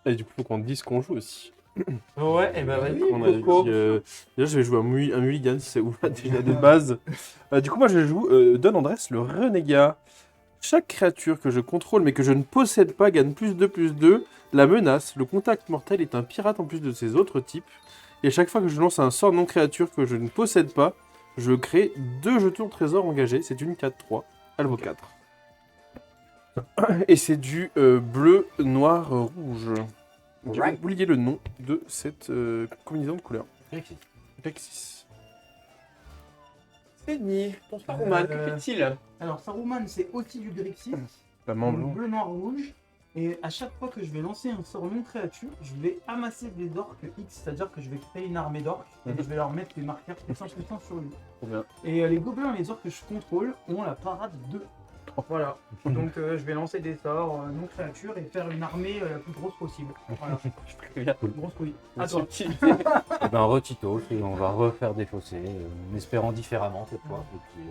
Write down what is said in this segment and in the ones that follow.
Et du coup, faut qu'on dise qu'on joue aussi. Ouais, et bah vas-y, On a dit, Coco. déjà, je vais jouer un mulligan, si ça vous va déjà de base. Du coup, moi, je joue Don Andrés, le renégat. Chaque créature que je contrôle mais que je ne possède pas gagne +2/+2. La menace, le contact mortel est un pirate en plus de ses autres types. Et à chaque fois que je lance un sort non créature que je ne possède pas, je crée 2 jetons trésor engagés. C'est une 4/3. Elle vaut 4. Et c'est du bleu, noir, rouge. J'ai Right. oublié le nom de cette combinaison de couleurs. Rexis. Sydney, ton Saruman, que fait-il? Alors, Saruman, c'est aussi du Grixis, La donc main blanche. bleu, noir, rouge. Et à chaque fois que je vais lancer un sort non créature, je vais amasser des orques X, c'est-à-dire que je vais créer une armée d'orques et je vais leur mettre des marqueurs puissants sur lui. Trop bien. Et les gobelins et les orques que je contrôle ont la parade 2. Voilà. Donc je vais lancer des sorts non créatures et faire une armée la plus grosse possible. Voilà. Grosse couille. À toi. Et ben retito, on va refaire des fossés, en espérant différemment cette fois. Et puis,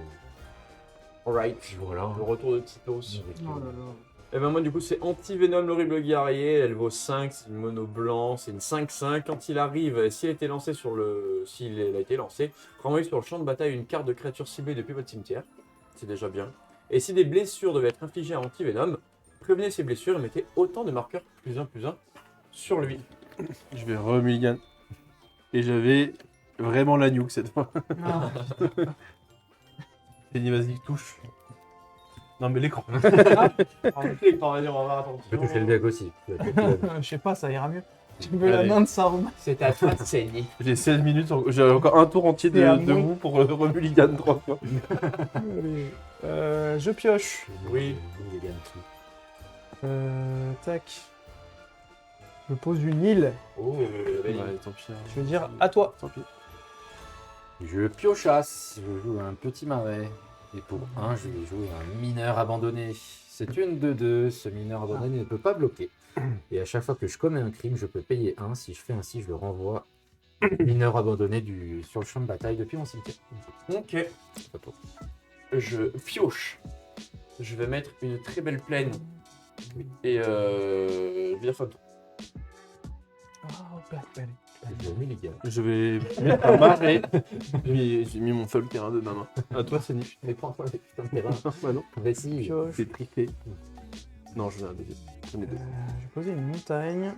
Alright, voilà. le retour de Titos. Oh là là. Et ben moi du coup c'est Anti-Venom l'horrible guerrier, elle vaut 5, c'est une mono blanc, c'est une 5/5. Quand il arrive, s'il a été lancé s'il a été lancé, renvoyez sur le champ de bataille une carte de créature ciblée depuis votre cimetière. C'est déjà bien. Et si des blessures devaient être infligées à Anti-Venom, prévenez ces blessures et mettez autant de marqueurs +1/+1 sur lui. Je vais re-mulligan. Et j'avais vraiment la nuke cette fois. Ah. J'ai dit vas-y, touche. Non mais l'écran. L'écran, vas-y, on va voir, attention. Je peux toucher le deck aussi. Je sais pas, ça ira mieux. Tu veux la Allez. main de Saruman. C'est à toi de saigner. J'ai 16 minutes, j'ai encore un tour entier Et à de moi. vous pour re-mulligan 3 fois. Allez. Je pioche. Oui. Il est bien dessus. Tac. Je pose une île. Oh, Ouais, tant pis. hein. Je veux dire à toi. Tant pis. Je piochasse, je joue un petit marais. Et pour 1, je vais jouer un mineur abandonné. C'est une 2/2, ce mineur abandonné ne peut pas bloquer. Et à chaque fois que je commets un crime, je peux payer 1. Si je fais ainsi, je le renvoie mineur abandonné sur le champ de bataille depuis mon cimetière. Ok. Pas toi. Je pioche. Je vais mettre une très belle plaine. Et bien fin de tour. Je mets les gars. Je vais mettre un marais. J'ai mis mon seul terrain de ma main. À toi, c'est Niche. Mais prends-toi les putains de terrain. Bah non, Vas-y. Pioche. c'est triqué. Non, j'en ai un deuxième. J'en ai deux. Je vais poser une montagne.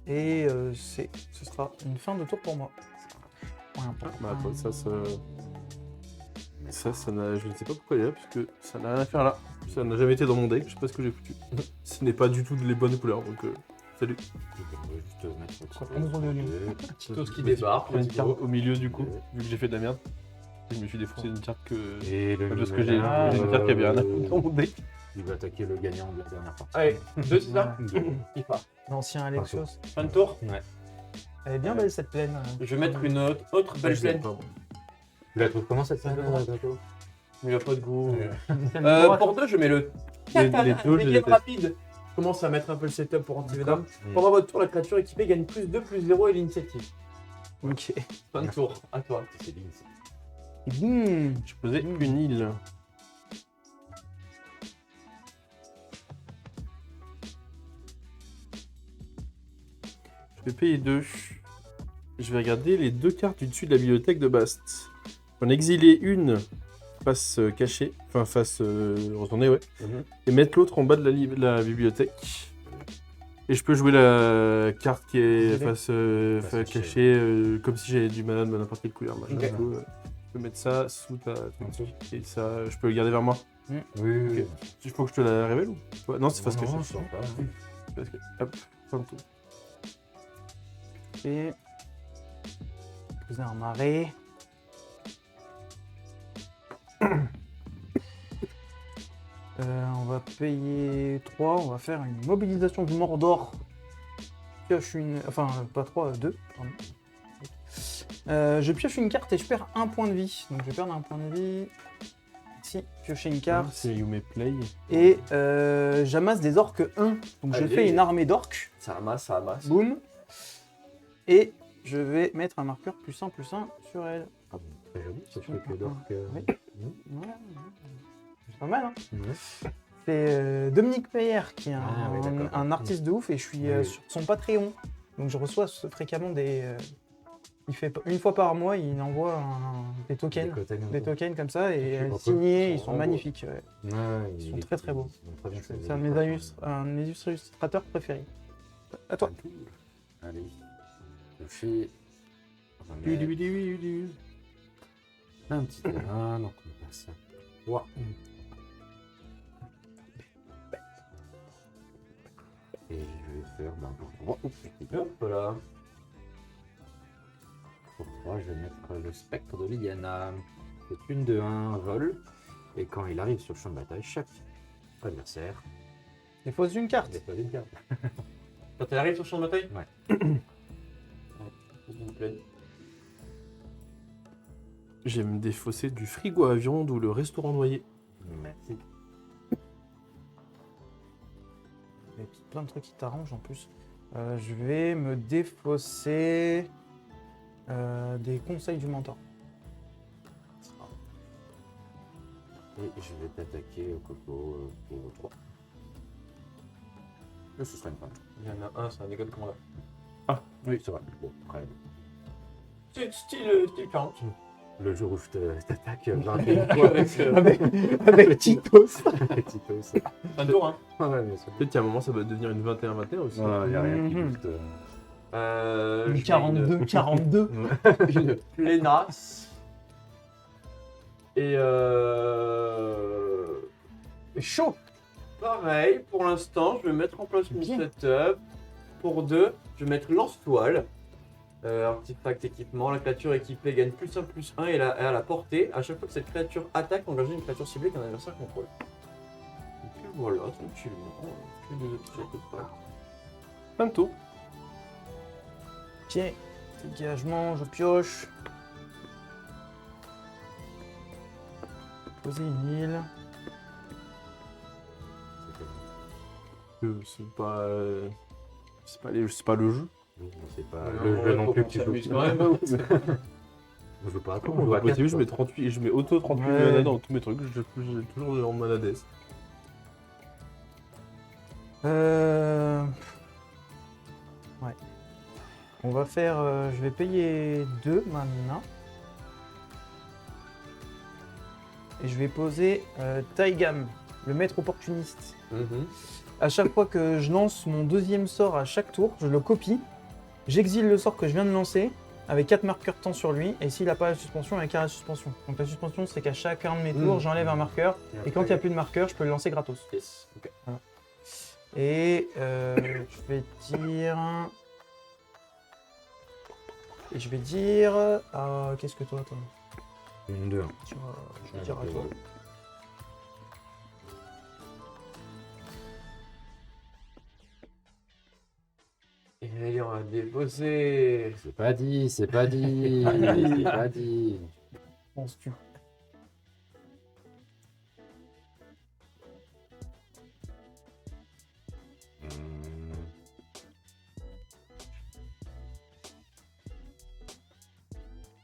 Et ce sera une fin de tour pour moi. Bah attends, ça n'a, je ne sais pas pourquoi il est là, puisque ça n'a rien à faire là. Ça n'a jamais été dans mon deck, je sais pas ce que j'ai foutu. Ce n'est pas du tout les bonnes couleurs, donc salut. On va juste mettre au Ça prend le rôle de lion. Titos qui débarque. Une carte au milieu du coup, vu que j'ai fait de la merde. Je me suis défoncé une carte que... Et le Parce que j'ai Ah, une carte qui avait rien à foutre dans mon deck. Il va attaquer le gagnant de la dernière partie. Allez, 2 c'est ça Il part. L'ancien Alexios. Fin de tour. Elle est bien belle cette plaine. Je vais mettre une autre belle plaine. Tu la trouves comment cette scène bientôt? Il a pas de goût. Droite. Pour 2, je mets le Les katana, deux, je les dégaine déteste. rapide. Je commence à mettre un peu le setup pour Anti-Venom. Pendant votre tour, la créature équipée gagne +2/+0 et l'initiative. Ok. Fin de tour, à toi. C'est bien. Je posais une île. Je vais payer 2. Je vais regarder les 2 cartes du dessus de la bibliothèque de Bast. J'en ai exilé une face cachée, enfin face retournée, ouais. Et mettre l'autre en bas de la bibliothèque. Et je peux jouer la carte qui est Exilée. face Face cachée, comme si j'avais du mana de n'importe quelle couleur. machin. Ok. Du coup, je peux mettre ça sous ta... Et ça, je peux le garder vers moi. Oui, oui, oui. Il faut que je te la révèle ou ouais, non, c'est face cachée. Non, je sens pas. Face cachée. Hop, fin de tour. Et poser un marais. On va payer 3, on va faire une mobilisation du Mordor. Pioche une. Enfin, pas 3, 2. Pardon. Je pioche une carte et je perds un point de vie. Donc je vais perdre un point de vie. Ici, piocher une carte. C'est You May Play. Et j'amasse des orques 1. Donc je Allez. fais une armée d'orques. Ça amasse, ça amasse. Boum. Et je vais mettre un marqueur +1/+1 sur elle. Ah bon, très joli ce truc d'orque. Oui. Ouais, c'est pas mal, hein. C'est Dominique Meyer qui est Ah, oui, d'accord. un artiste de ouf et je suis Oui. sur son Patreon. Donc je reçois fréquemment il fait une fois par mois, il envoie des tokens. Des tokens comme ça et Je sais pas signés, quoi. ils sont magnifiques. Ouais. Ouais, Ils sont très, très beaux. ils sont très bien faits. C'est un de mes illustrateurs préférés. À toi. Allez. Je fais. On va Oui, mettre oui, oui, oui. un petit terrain, donc on passe à 3. Et je vais faire pour 3. Hop là. Pour 3, je vais mettre le spectre de Liliana. C'est une de 1 vol. Et quand il arrive sur le champ de bataille, chaque adversaire Dépose une carte. dépose une carte. Quand elle arrive sur le champ de bataille. Ouais. Une plaine. Je vais me défausser du frigo à viande ou le restaurant noyé. Merci. Il y a plein de trucs qui t'arrangent en plus. Je vais me défausser des conseils du mentor. Et je vais t'attaquer au coco pour 3. Et ce sera une femme. Il y en a un, c'est un dégât de combat. Oui, c'est vrai. Bon, après, C'est style 40. le jour où je t'attaque 21 fois Avec Titos. avec Titos. Un tour, hein. Ouais, bien sûr. Peut-être qu'à un moment ça va devenir une 21-21 aussi. Il n'y a rien qui Mhm. booste. Une J'ai 42. Une plénasse. Et Chaud. pareil, pour l'instant, je vais mettre en place mon Bien. setup. Pour 2, je vais mettre lance-toile. Artefact équipement, la créature équipée gagne +1/+1 et à la portée. À chaque fois que cette créature attaque, engagez une créature ciblée qu'un adversaire contrôle. Et puis voilà, tranquillement. Je fais des petits artefacts. Fin de tour. Tiens, dégagement, je pioche. Poser une île. C'est pas le jeu. C'est pas Non, le ouais, jeu non faut plus qu'on que tu joues. s'amuse quand même. On joue pas à quoi, On on joue à va quatre, je quoi. mets 38, je mets auto 38 Ouais. mana dans tous mes trucs, j'ai toujours en mana DS. Ouais. On va faire. Je vais payer 2 maintenant. Et je vais poser Taigam, le maître opportuniste. À chaque fois que je lance mon deuxième sort à chaque tour, je le copie. J'exile le sort que je viens de lancer avec 4 marqueurs de temps sur lui. Et s'il n'a pas la suspension, avec la suspension. Donc la suspension, c'est qu'à chacun de mes tours, j'enlève un marqueur. Et quand il n'y a plus de marqueur, je peux le lancer gratos. Yes. Ok. Et je vais dire. Et je vais dire. Qu'est-ce que toi, toi Une 2. Je vais dire à toi. Et allez, on va déposer. C'est pas dit, c'est pas dit, c'est pas dit. Penses-tu?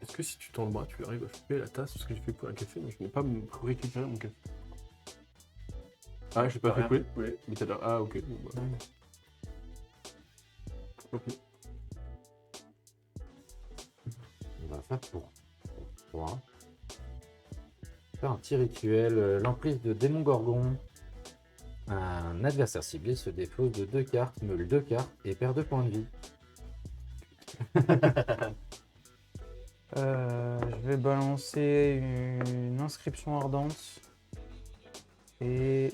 Est-ce que si tu tends le bras, tu arrives à choper la tasse parce que j'ai fait couler un café, mais je n'ai pas récupéré mon café. Ah, je l'ai pas fait couler. Mais t'as l'air. Ah, ok. Bon, bah. Ok. On va faire pour 3. Faire un petit rituel, l'emprise de démon gorgon. Un adversaire ciblé se défausse de 2 cartes, meule 2 cartes et perd 2 points de vie. Je vais balancer une inscription ardente et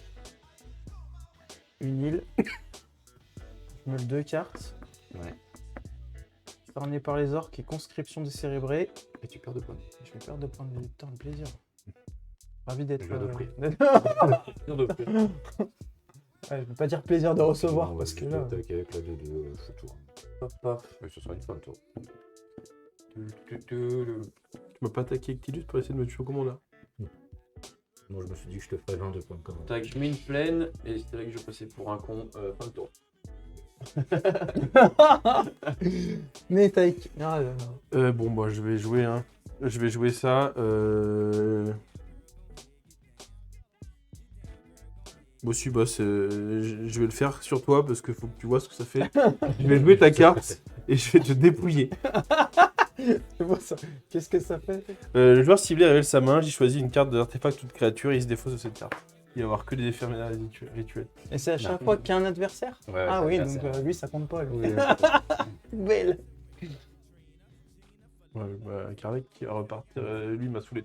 une île. Je me le 2 cartes. Ouais. Cerné par les orques et conscription décérébrée. Et tu perds 2 points de vie. Je vais perdre 2 points de vie. Putain, le plaisir. Ravi d'être. Je viens d'offrir. Ouais, je peux pas dire plaisir de recevoir Bon, parce que je là. vais attaquer avec la 2-2, je tour. Paf, paf. Mais ce sera une fin de tour. Tu m'as pas attaqué avec Tilus pour essayer de me tuer au commandeur. Moi je me suis dit que je te ferais 22 points de commande. Tac, je mets une plaine et c'est vrai que je passais pour un con. Fin de tour. Mais t'as. Ah, Bon, bah, je vais jouer, hein. Je vais jouer ça. Bon, si, bah, je vais le faire sur toi parce qu'il faut que tu vois ce que ça fait. Je vais jouer ta carte et je vais te dépouiller. C'est bon, ça. Qu'est-ce que ça fait? Le joueur ciblé révèle sa main, j'y choisis une carte de l'artefact ou de créature et il se défausse de cette carte. Il va y avoir que des effets rituels. Et c'est à chaque fois qu'il y a un adversaire? Ouais, Ah c'est oui, adversaire. donc lui, ça compte pas. Lui. Oui, Belle. ouais, bah, Kardec qui va repartir, lui m'a saoulé.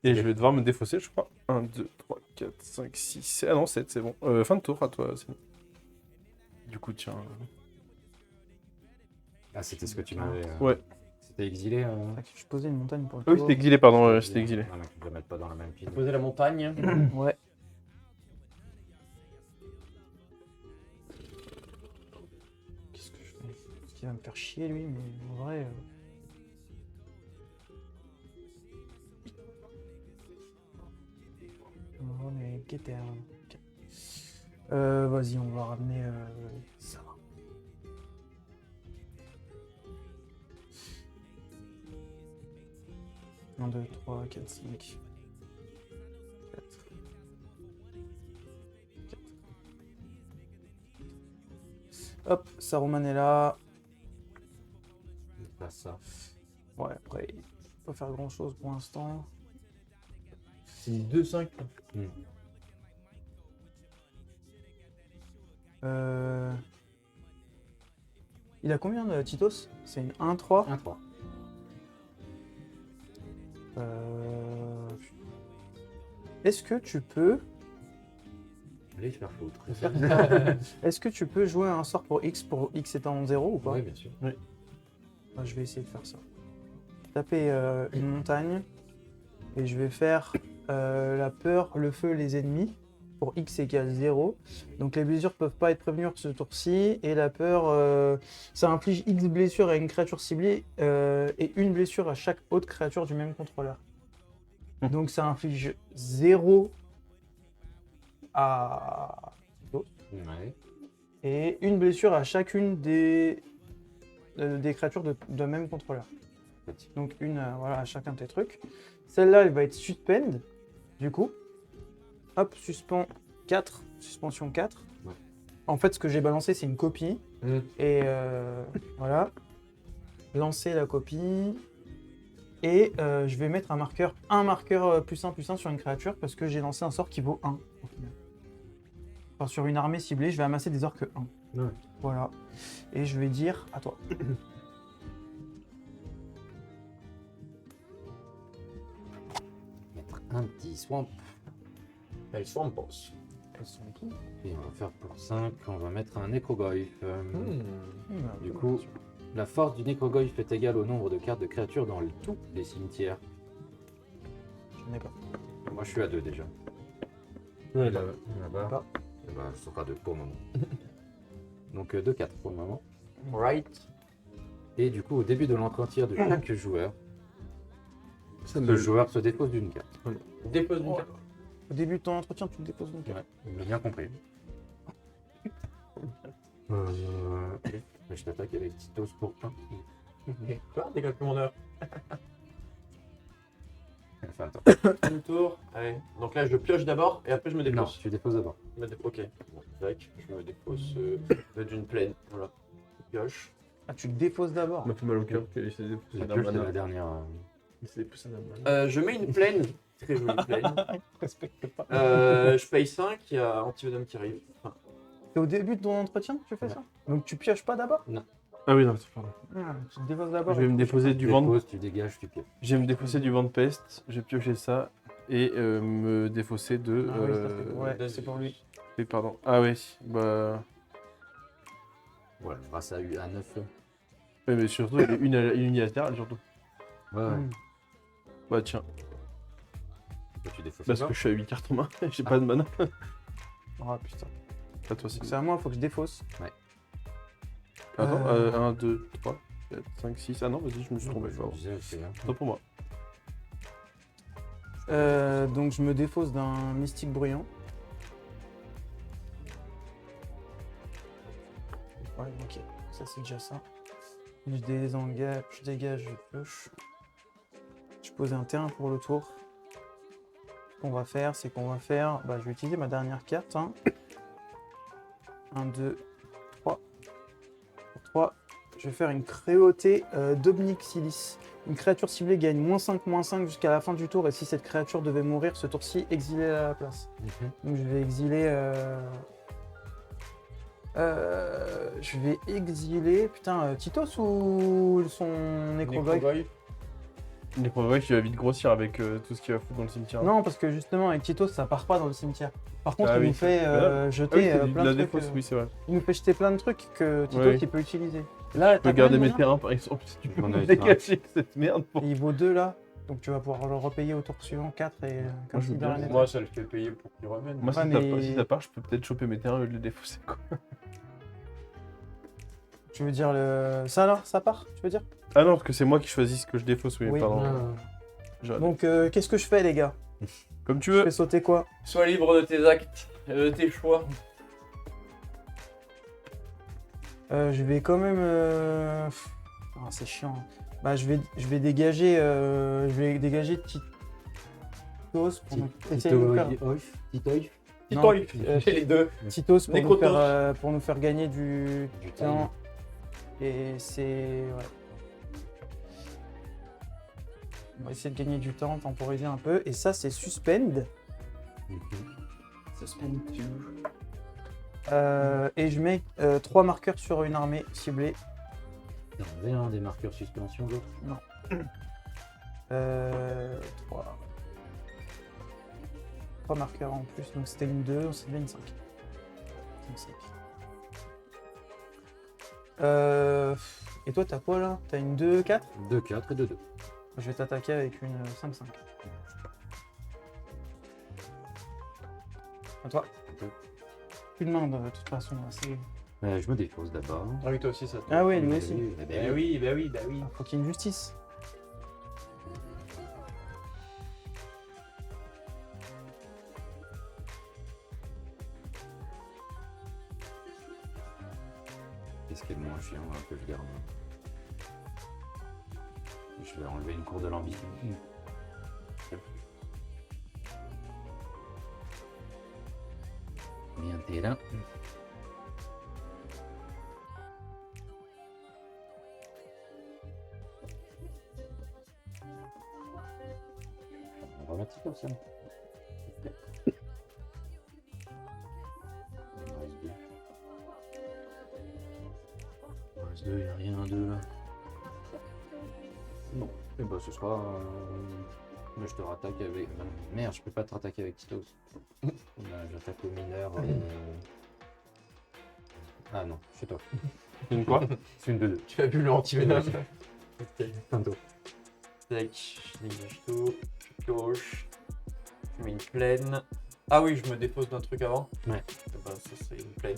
Et je vais devoir me défausser, je crois. 1, 2, 3, 4, 5, 6. Ah non, 7, c'est bon. Fin de tour à toi, c'est bon. Du coup, tiens. Ah, c'était ce que tu m'avais. Ouais. C'était exilé. Je posais une montagne pour le Ah oui, tour. c'était exilé, pardon, c'était exilé. Non, mais tu ne le mettre pas dans la même pile. Poser la montagne. Ouais. Qu'est-ce que je fais? Parce qu'il va me faire chier lui, mais en vrai. On va les guetter. Ok. Vas-y, on va ramener ça. Un, 2, 3, 4, 5. 4. Hop, Saruman est là. Pas ça. Ouais, après, il faut pas faire grand chose pour l'instant. C'est 2-5. Il a combien de Titos? C'est une 1-3. 1-3. Est-ce que tu peux. Allez, je vais faire foutre. Est-ce que tu peux jouer un sort pour X étant en 0 ou pas? Oui, bien sûr. Ah, je vais essayer de faire ça. Taper une montagne. Et je vais faire la peur, le feu, les ennemis. Pour X égale 0. Donc les blessures peuvent pas être prévenues ce tour-ci. Et la peur, ça inflige X blessures à une créature ciblée et une blessure à chaque autre créature du même contrôleur. Donc ça inflige 0 à Ouais. et une blessure à chacune des créatures de même contrôleur. Donc une voilà, à chacun de tes trucs. Celle-là, elle va être suspend, du coup. Hop, suspend 4, suspension 4. Ouais. En fait, ce que j'ai balancé, c'est une copie. Et voilà. Lancer la copie. Et je vais mettre un marqueur +1/+1 sur une créature parce que j'ai lancé un sort qui vaut 1 au final. Enfin, sur une armée ciblée, je vais amasser des orques 1. Ouais. Voilà. Et je vais dire à toi. Mettre un petit swamp. Elles sont en boss. Elles sont qui? Et on va faire pour 5, on va mettre un nécrogoyf. Bah, Du coup, la force du nécrogoyf est égale au nombre de cartes de créatures dans tous les cimetières. j'en ai pas. Moi, je suis à 2 déjà. Ouais, Et là-bas, Pas. eh ben, ce sera 2 pour le moment. Donc 2-4 pour le moment. Right. Et du coup, au début de l'entretien de chaque joueur, Ça le joueur se dépose d'une carte. Dépose une carte. Au début de ton entretien, tu te déposes donc. Ouais, on l'a bien compris. Mais je t'attaque avec Titos pour 1. Toi, dégage commandeur. Enfin, attends. Une tour. Allez. Donc là, je pioche d'abord et après je me Non, dépose. tu déposes d'abord. Ok. Bon, tac. Je me dépose d'une plaine. Voilà. Je pioche. Ah, tu le déposes d'abord. Ça m'a fait mal au cœur qu'il s'est La déposé d'un pioche de mana. la dernière. Il s'est déposé d'un mana. Je mets une plaine. Très jolie plaine. Respecte pas. Je paye 5. Il y a Antivenom qui arrive. Enfin, C'est au début de ton entretien que tu fais ça? Donc tu pioches pas d'abord? Ah oui, non, pardon. Ah, tu te déposes d'abord. Je vais me déposer du vent. Tu dégages, tu pièces. Je vais me défausser du vent de peste, je vais piocher ça et me défausser de. Ah oui, ça, c'est pour- ouais, c'est pour lui. Oui, pardon. Ah oui, bah. Voilà, je passe à 9. Oui, mais surtout, elle est unilatérale, surtout. Ouais, ouais. Hmm. Bah tiens, Tu défausses parce d'abord. que je suis à 8 cartes en main, j'ai pas de mana. Ah putain. À toi, c'est. C'est à moi, faut que je défausse. Attends, Euh. 1, 2, 3, 4, 5, 6. Ah non, vas-y, je me suis trompé. Je Pardon. disais, c'est bien. Attends pour moi. Donc je me défausse d'un mystique bruyant. Ouais, ok. Ça c'est déjà ça. Je désengage, je dégage, je pioche. Je pose un terrain pour le tour. qu'on va faire, c'est qu'on va faire... Bah, je vais utiliser ma dernière carte. 1, 2, 3. Pour 3, je vais faire une créauté d'Obnixilis. Une créature ciblée gagne -5/-5 jusqu'à la fin du tour. Et si cette créature devait mourir ce tour-ci, exilez à la place. Donc je vais exiler... je vais exiler... Putain, Titos ou son Necroglyph? Les progrès, il va vite grossir avec tout ce qu'il va foutre dans le cimetière. Non, parce que justement, avec Titos, ça part pas dans le cimetière. Par contre, Ah il oui, nous fait Ah oui, jeter c'est plein la de trucs. défausse, oui, c'est vrai. Il nous fait jeter plein de trucs que Titos Oui. il peut utiliser. Là, Je peux garder mes terrains par exemple, si tu peux On me a les dégager cette merde. Pour... Il vaut 2 là, donc tu vas pouvoir le repayer au tour suivant 4 et comme je si veux de bien. rien n'était. Moi, ça le fait payer pour qu'il revienne. Moi, Ouais, si, mais- si ça part, je peux peut-être choper mes terrains et les défausser, quoi. Tu veux dire le. Ça là, ça part, tu veux dire? Ah non, parce que c'est moi qui choisis ce que je défausse, oui, Oui. pardon. Ah. J'aurais- Donc qu'est-ce que je fais, les gars? Comme tu Je veux. fais sauter quoi? Sois libre de tes actes, de tes choix. Je vais quand même. Ah, c'est chiant. Bah, je vais dégager. Je vais dégager Titos pour nous... essayer de nous faire... Titoïf. Non, Toi, j'ai les deux. Titos Nécrotos. pour nous faire gagner du Du temps. Et c'est. Ouais. On va essayer de gagner du temps, temporiser un peu. Et ça, c'est Suspend. Et je mets 3 marqueurs sur une armée ciblée. T'en avais un des marqueurs suspension, l'autre. 3 marqueurs en plus, donc c'était une 2, c'était une 5. 5. Et toi, t'as quoi là? T'as une 2, 4? 2, 4 et 2, 2. Je vais t'attaquer avec une 5, 5. À toi. Ok. Plus de main de toute façon. Là, c'est... Je me défausse d'abord. Ah oui, toi aussi, ça. Ah oui, nous aussi. Eh Bah ben oui, bah oui, bah oui. Faut qu'il y ait une justice. Qu'est-ce qui est le moins chiant là, que je garde? Je vais enlever une cour de l'ambition. Bien, t'es là. On va mettre ça comme ça. Il en reste deux. Il en reste deux, il n'y a rien, deux là. Bon, et bah ce sera. Moi je te rattaque avec. Merde, je peux pas te rattaquer avec Titos. J'attaque au mineur. Ah non, c'est toi. C'est une quoi? C'est une 2-2. Tu as vu le anti-venom. Tantôt. Tac, je dégage tout. Je pioche. Je mets une plaine. Ah oui, je me dépose d'un truc avant. Ouais. Eh ben, ça serait une plaine.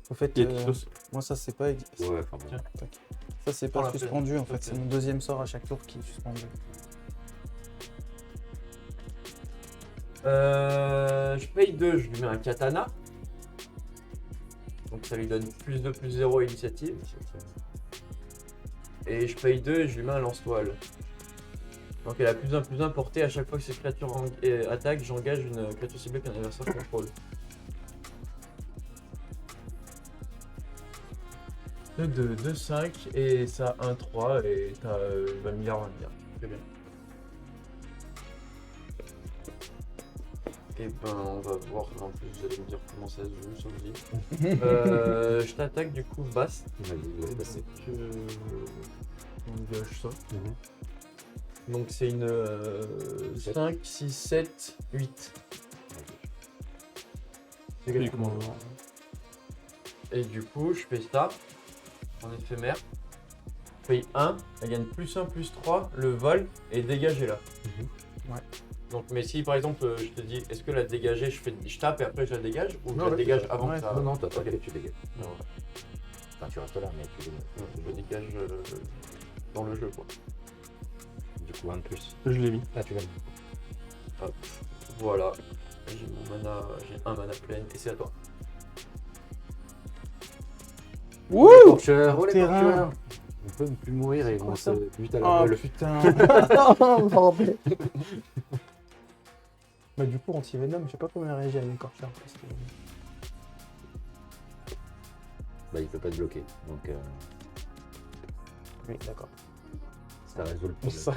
Au fait, Il y a Titos. moi ça c'est pas. Ouais, enfin bon. Ça c'est Prends pas la suspendu en plaine. fait, c'est mon deuxième sort à chaque tour qui est suspendu. Je paye 2, je lui mets un katana. Donc ça lui donne plus 2, plus 0 à initiative. Et je paye 2 et je lui mets un lance-toile. Donc elle a plus 1 portée à chaque fois que cette créature attaque, j'engage une créature ciblée qu'un adversaire contrôle. 2, 2, 5 et ça 1, 3 et t'as 20 milliards, 20 milliards. Très bien. Et ben on va voir, en plus vous allez me dire comment ça se joue, ça vous dit. Je t'attaque du coup basse. Vas-y, Donc, c'est on gage ça. Mhm. Donc c'est une 5, 6, 7, 8. C'est Oui, comment Et du coup je fais ça en éphémère. Je paye 1, elle gagne plus 1, plus 3, le vol et dégager là. Ouais. Donc mais si par exemple je te dis est-ce que la dégager je tape et après je la dégage ou Non, je la ouais, dégage c'est ça. avant Ouais, que ça. Non, non, t'as tu dégages. Non, Enfin, tu restes là, mais tu dégages. je dégage dans le jeu quoi. Du coup, un de plus. Je l'ai mis. Ah, tu l'as mis. Hop, voilà. J'ai mon mana, j'ai un mana plein et c'est à toi. Wouh! Torcheur, oh les Terrain. torcheurs. On peut ne plus mourir et quoi on ça se bute à la Oh gueule. putain! Bordel. Bah du coup, anti-venom, je sais pas comment il réagit à l'écorcheur. Parce que... Bah, il peut pas te bloquer. Donc, Oui, d'accord. ça résout le problème. Ça-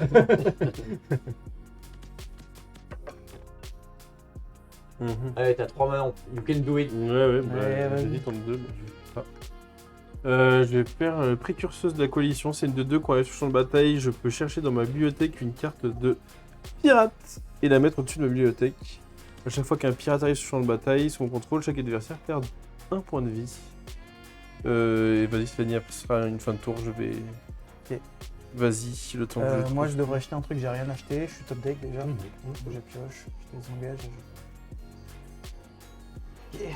Allez, t'as 3 mains, you can do it. Ouais, Ouais, vas-y. j'hésite entre deux. Je vais faire précurseuse de la coalition. C'est une de 2 qu'on arrive sur le champ de bataille. Je peux chercher dans ma bibliothèque une carte de pirate et la mettre au-dessus de ma bibliothèque. À chaque fois qu'un pirate arrive sur le champ de bataille, son contrôle, chaque adversaire perd 1 point de vie. Et vas-y, Stéphanie, après ce sera une fin de tour. Je vais. Ok. Vas-y, le temps que je. moi, je devrais acheter un truc, j'ai rien acheté. Je suis top deck déjà. Je pioche, je désengage. Yeah.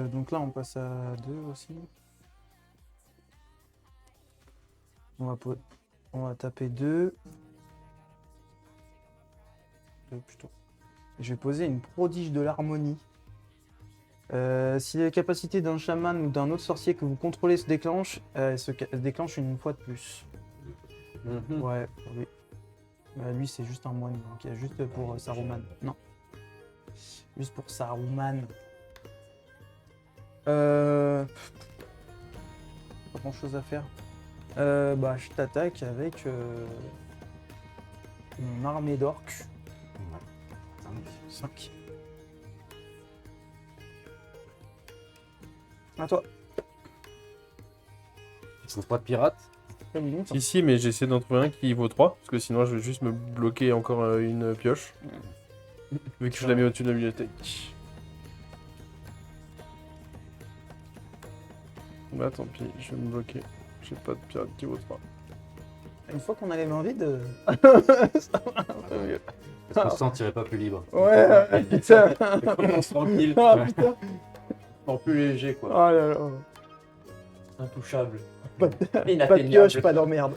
Donc là, on passe à 2 aussi. On va taper 2. 2 plutôt. Je vais poser une prodige de l'harmonie. Si les capacités d'un chaman ou d'un autre sorcier que vous contrôlez se déclenchent, elle se déclenche une fois de plus. Ouais, pour lui. Bah, lui, c'est juste un moine, donc il y a juste pour Saruman. Non. Juste pour Saruman. Pas grand chose à faire. Bah, je t'attaque avec mon armée d'orques. 5. À toi. Tu trouves pas de pirate? Ici, mais j'essaie d'en trouver un qui vaut 3, parce que sinon je vais juste me bloquer encore une pioche. Vu que je la mets au-dessus de la bibliothèque. Bah tant pis, je vais me bloquer. J'ai pas de pirate qui vaut 3. Une fois qu'on a les mains vides. Est-ce qu'on se sentirait pas plus libre? Ouais, putain. Commence tranquille. Ah putain. En plus léger, quoi. Oh là là. Intouchable. Pas de Inatteignable. pioche, pas d'emmerde.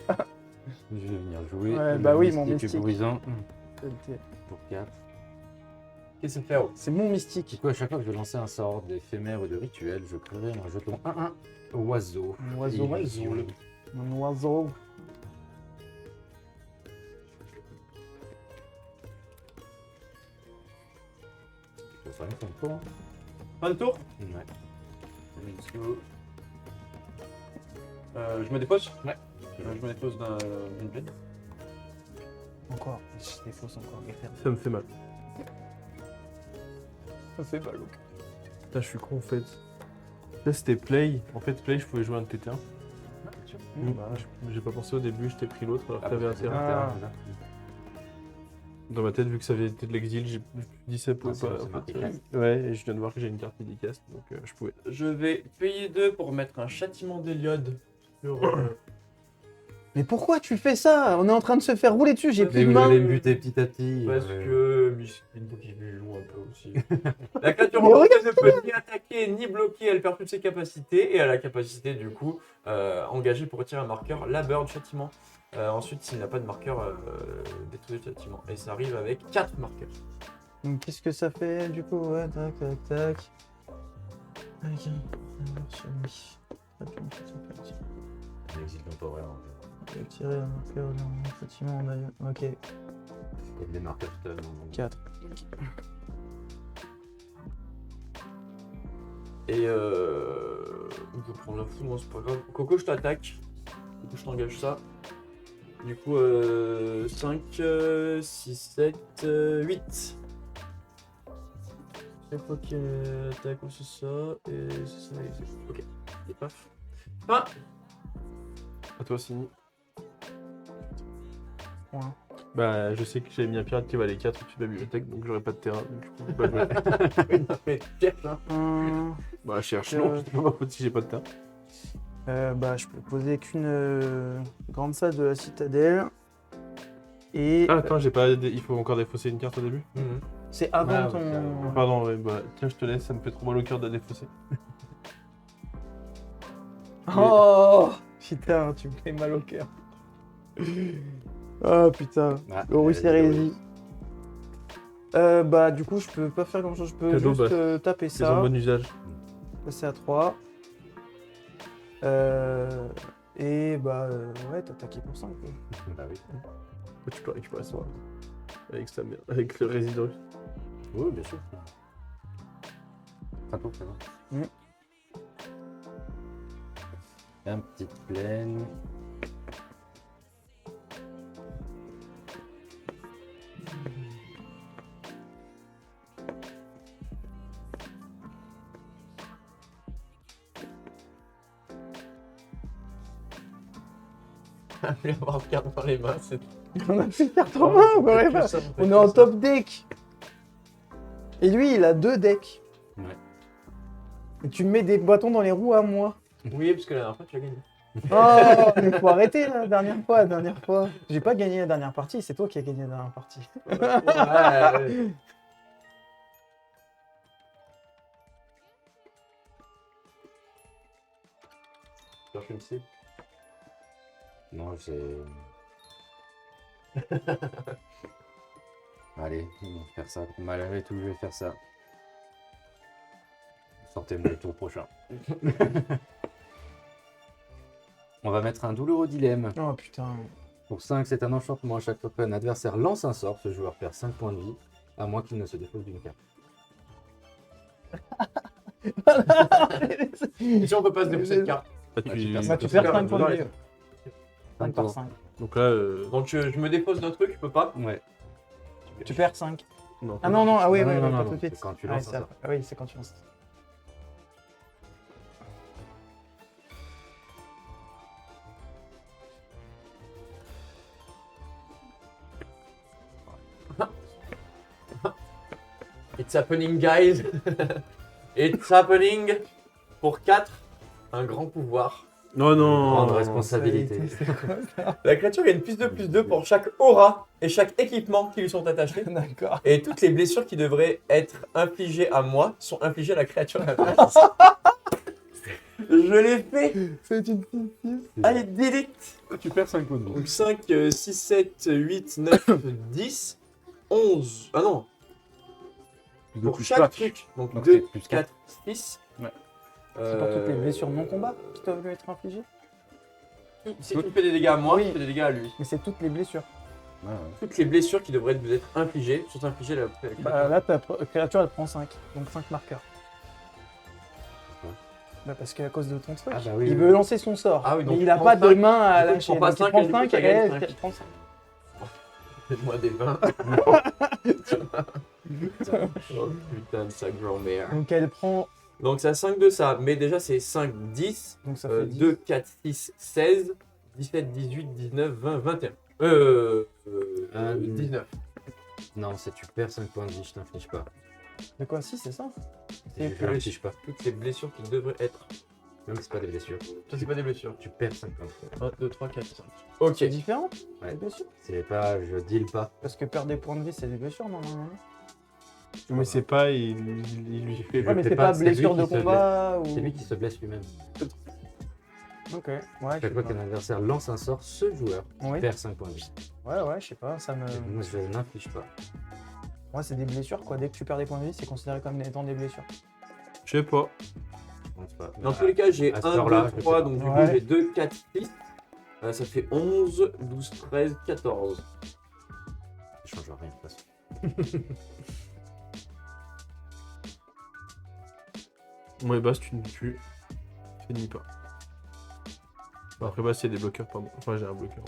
Je vais venir jouer. Ouais, le bah oui, mon mystique mystique. bruisant pour 4. Qu'est-ce que c'est faire? C'est mon mystique. Du coup, à chaque fois que je vais lancer un sort d'éphémère ou de rituel, je créerai un jeton 1-1 oiseau. Un oiseau. Illusion. Un oiseau. Ça va faire une fin de tour, hein. Fin de tour? Ouais. Let's go. Je me dépose? Ouais. Je me dépose d'une plaine. Encore. Je défausse encore. Ça me fait mal. Ça fait mal. Putain, je suis con en fait. Là c'était play. En fait, play, je pouvais jouer un de TT1. Bah, j'ai pas pensé au début, je t'ai pris l'autre alors que t'avais un terrain. Ah. Dans ma tête, vu que ça avait été de l'exil, j'ai dit ça pouvait Ah, pas. c'est en marqué fait, cast. ouais, et je viens de voir que j'ai une carte dédicace, donc je pouvais. Je vais payer 2 pour mettre un châtiment d'Héliode sur. Mais pourquoi tu fais ça? On est en train de se faire rouler dessus, j'ai Mais plus Mais de vous main. allez me buter petit à petit. Parce ouais. que Miskin, faut qu'il joue un peu aussi. La créature Mais mortelle ne peut ni attaquer ni bloquer, elle perd toutes ses capacités et elle a la capacité du coup engagée pour retirer un marqueur, labeur du châtiment. Ensuite, s'il n'a pas de marqueur, détruire le châtiment. Et ça arrive avec 4 marqueurs. Donc qu'est-ce que ça fait du coup? Ouais, tac, tac, tac. Ok. Alors, sur lui. L'exil temporaire. Je vais tirer un marqueur dans le bâtiment. Ok, Il y a des marqueurs stun. donc- 4. Et on peut prendre la foudre, moi c'est pas grave. Coco, je t'attaque. Coco, je t'engage ça. Du coup, 5, 6, 7, 8. Chaque fois qu'il attaque, c'est ça. Et c'est ça. Et c'est ça. Ok. Et paf. Ah. À toi, Sini. Ouais. Bah, je sais que j'avais mis un pirate qui valait 4 au-dessus de la bibliothèque, donc j'aurais pas de terrain, donc je pouvais pas jouer. Mais cherche, hein. Bah, cherche, non, c'est pas ma faute si j'ai pas de terrain. Bah, je peux poser qu'une grande salle de la citadelle. Et Ah, attends, j'ai pas. Il faut encore défausser une carte au début? c'est avant Ah, ton. ouais, carrément. Pardon, ouais, bah, tiens, je te laisse, ça me fait trop mal au cœur de la défausser. Oh putain, tu me fais mal au cœur. Oh putain. Ah, Horus elle a dit Hérésie. Bah, du coup, je peux pas faire grand chose. Je peux Cadeau, juste bah, taper C'est en ça. bon usage. Passer à 3. Et bah ouais, t'attaquais pour 5 quoi. Bah oui. Tu peux récupérer ça. Avec sa mère. Avec le résident. Oui, bien sûr. Très présent. Mm. Un petite plaine. Lui avoir une carte dans les mains, c'est On a fait carte en main, on aurait pas. On est en top deck. Et lui, il a 2 decks. Ouais. Et tu me mets des bâtons dans les roues à moi. Oui, parce que la dernière fois, tu as gagné. Oh, mais faut arrêter la dernière fois. J'ai pas gagné la dernière partie, c'est toi qui as gagné la dernière partie. Ouais. Cherche une cible. Non, c'est. Allez, on va faire ça. Malgré tout, je vais faire ça. Sortez-moi le tour prochain. On va mettre un douloureux dilemme. Oh putain. Pour 5, c'est un enchantement. À chaque fois qu'un adversaire lance un sort, ce joueur perd 5 points de vie, à moins qu'il ne se dépose d'une carte. Et si on peut pas se dépousser de carte. Bah, Tu perds 5 points de vie. 5 5 par tours. 5. Donc là. Donc je me dépose d'un truc, je peux pas. Ouais. Tu perds 5. Non, Ah non, ah oui, Non, oui, non, pas non, tout de non, suite. c'est quand tu Ah, lances c'est un après. Ah oui, c'est quand tu lances. It's happening, guys. It's happening. Pour 4, un grand pouvoir. Non, Grande non. responsabilité. La créature gagne +2/+2 pour chaque aura et chaque équipement qui lui sont attachés. D'accord. Et toutes les blessures qui devraient être infligées à moi sont infligées à la créature adverse. Je l'ai fait. C'est une petite. Allez, delete. Tu perds 5 points de vie. Donc 5, 6, 7, 8, 9, 10, 11. Ah non, pour chaque truc. Donc Donc 2, c'est plus 4, 6. Ouais. C'est pour toutes les blessures non combat qui doivent lui être infligées. Si tu fais des dégâts à moi, Oui. tu fais des dégâts à lui. Mais c'est toutes les blessures. Ouais, ouais. Toutes les blessures qui devraient vous être infligées sont infligées à la créature. Bah là, ta créature elle prend 5. Donc 5 marqueurs. Ouais. Bah parce qu'à cause de ton truc. Ah bah oui, il oui, veut oui. lancer son sort. Ah oui, donc mais il il a prend pas de 5, main à du coup, il lâcher. prend pas Donc il 5, prend et du coup, 5 ça et gagne elle 5. elle prend 5. Faites-moi des 20. Oh putain de sa grand-mère. Donc elle prend. Donc c'est à 5 de ça, mais déjà c'est 5, 10, Donc ça fait 10. 2, 4, 6, 16, 17, 18, 19, 20, 21. 19. Non, c'est tu perds 5 points de vie, je t'inflige pas. De quoi 6 c'est ça? Je t'inflige pas. Toutes les blessures qui devraient être. Même si c'est pas des blessures. Ça c'est pas des blessures. Tu perds 5 points de vie. 1, 2, 3, 4, 5. Ok. C'est différent Ouais. les blessures? C'est pas, je deal pas. Parce que perdre des points de vie c'est des blessures normalement. Mais c'est pas. Il lui fait. Ouais, mais fais c'est pas, pas c'est blessure lui de qui se combat ou. C'est lui qui se blesse lui-même. Ok, ouais, je sais Chaque fois pas. qu'un adversaire lance un sort, ce joueur Oui. perd 5 points de vie. Ouais, ouais, je sais pas, ça me. Et moi, je n'inflige pas. Moi, c'est des blessures quoi. Dès que tu perds des points de vie, c'est considéré comme étant des blessures. Je sais pas. Je pense pas. Dans tous les cas, j'ai à 1, cette heure-là, 2, je 3, sais donc du Ouais. coup j'ai 2, 4, 6. Ça fait 11, 12, 13, 14. Ça change rien de toute façon. Ouais, Bass, tu finis pas. Bon, après, Bass, il y a des bloqueurs, pardon. Enfin, j'ai un bloqueur.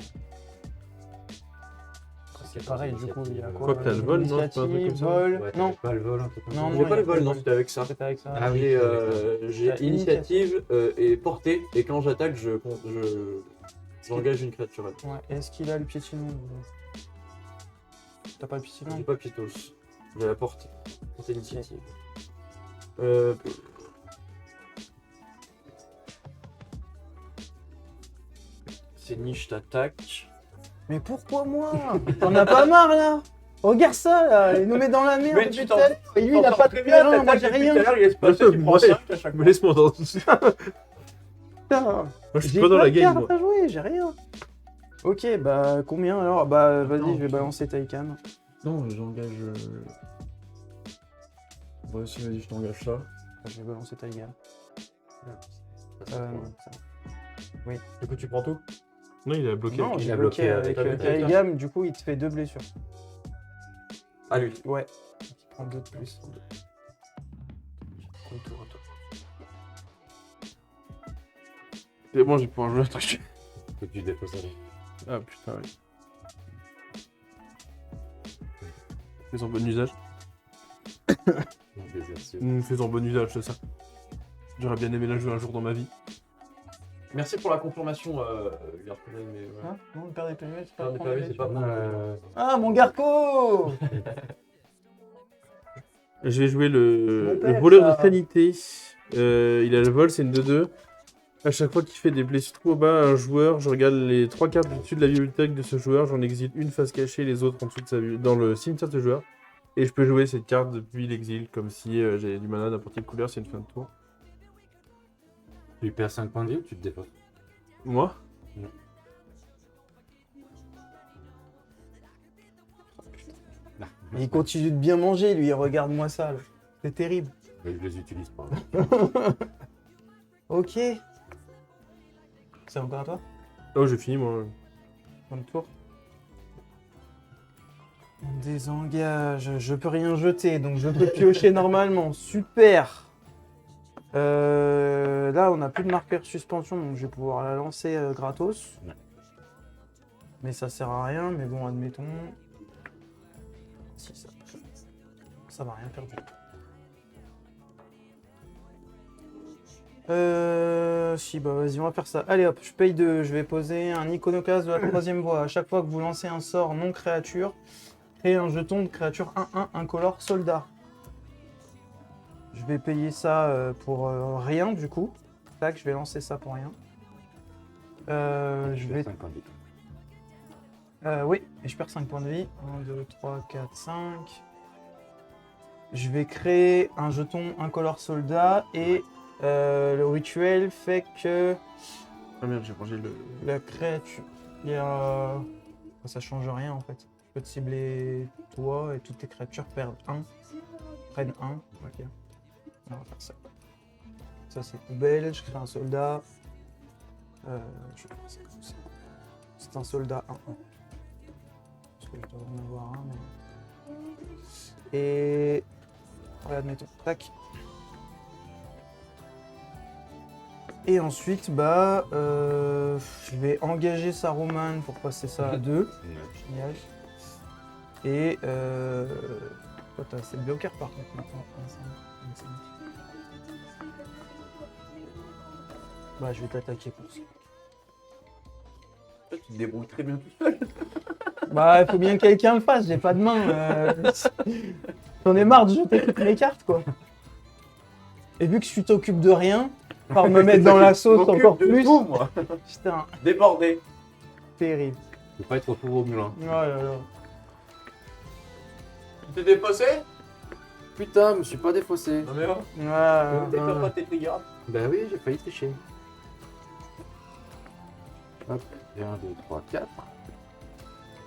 C'est pareil, du coup, il y a quoi? Quoi que t'as le vol, non? C'est pas un truc comme ça Vol. Ouais, Non, t'avais pas le vol, un truc comme ça. Non, J'ai non, pas il y le a vol, pas non, de c'était avec ça. c'était avec ça. Ah oui. J'ai T'as initiative et portée, et quand j'attaque, j'engage une créature. Ouais, est-ce qu'il a le piétinon? T'as pas le piétinon? J'ai pas Pitos, j'ai la portée. C'est initiative. C'est niche t'attaque. Mais pourquoi moi? T'en as pas marre là? Regarde ça là, il nous met dans la merde. Mais depuis tu tout à l'heure. Et lui, il a pas de bien, terrain, moi j'ai rien. Il est passé, tu prends Ouais. 5 à chaque Mais fois. laisse-moi dans. Putain, Moi, je suis j'ai pas dans la de game, cartes moi. à jouer, j'ai rien. Ok, bah combien alors? Bah vas-y, Attends, je vais balancer Taikan. Non, j'engage. Bon, si, vas-y, je t'engage ça. Je vais balancer Taikan. Ça, c'est Non, pour- ça va. Du coup, tu prends tout. Non, il a bloqué. Non, il j'ai a bloqué bloqué avec avec Taïgam, du coup il te fait 2 blessures. À lui. Ouais. Il prend 2 de plus. Retour à toi. C'est bon, j'ai pouvoir jouer un truc. Faut que tu déposes ça. Ah putain, oui. Fais en bon usage. Fais en bon usage, c'est ça. J'aurais bien aimé la jouer un jour dans ma vie. Merci pour la confirmation, Garfield, mais ouais. Hein non, le père des PV, c'est Père pas des prendre PV, les c'est pas blessures. Ah, mon Garco. Je vais jouer Mon le père, voleur ça. de sanité. Il a le vol, c'est une 2-2. À chaque fois qu'il fait des blessures trop bas à un joueur, je regarde les 3 cartes au-dessus de la bibliothèque de ce joueur, j'en exile une face cachée, les autres en dessous de dans le cimetière de ce joueur. Et je peux jouer cette carte depuis l'exil, comme si j'avais du mana n'importe quelle couleur, c'est une fin de tour. Tu perds 5 points de vie ou tu te déposes? Moi Il continue de bien manger, lui, regarde-moi ça. Là. C'est terrible. Mais je les utilise pas. Ok. C'est encore à toi? Oh, j'ai fini moi. Dans le tour. On désengage. Je peux rien jeter, donc je peux piocher normalement. Super. Là, on n'a plus de marqueur suspension, donc je vais pouvoir la lancer gratos. Ouais. Mais ça sert à rien, mais bon, admettons. Si, ça va rien faire du tout. Si, bah vas-y, on va faire ça. Allez hop, je paye 2. Je vais poser un iconoclaste de la 3e voie. À chaque fois que vous lancez un sort non créature, créez un jeton de créature 1-1 incolore soldat. Je vais payer ça pour rien du coup. Tac, je vais lancer ça pour rien. Je vais. 5 points de vie. Oui, et je perds 5 points de vie. 1, 2, 3, 4, 5. Je vais créer un jeton incolore soldat et le rituel fait que Ah merde, j'ai rangé le. la créature. Il y a. Ça change rien en fait. Je peux te cibler toi et toutes tes créatures perdent 1. Prennent 1. Ok. On va faire ça. Ça c'est poubelle, je crée un soldat. Je vais faire ça comme ça. C'est un soldat 1-1. Parce que je dois en avoir un, mais. Et. Ouais, admettons. Tac. Et ensuite, bah. Je vais engager Saruman pour passer ça à 2. Génial. Et. Toi, t'as assez de bloqueur par contre maintenant. Bah, je vais t'attaquer pour ça. Tu te débrouilles très bien tout seul. Bah, il faut bien que quelqu'un le fasse, j'ai pas de main. J'en ai marre de jeter toutes mes cartes, quoi. Et vu que tu t'occupes de rien, par me mettre dans la sauce encore de plus. tout, moi. Putain, Débordé. terrible. Faut pas être pour au mulin. Oh là là. Tu t'es dépassé? Putain, je me suis pas défaussé. Non mais oh. Ouais, T'es pas tes triggers. Bah oui, j'ai failli tricher. Hop, 1, 2, 3, 4.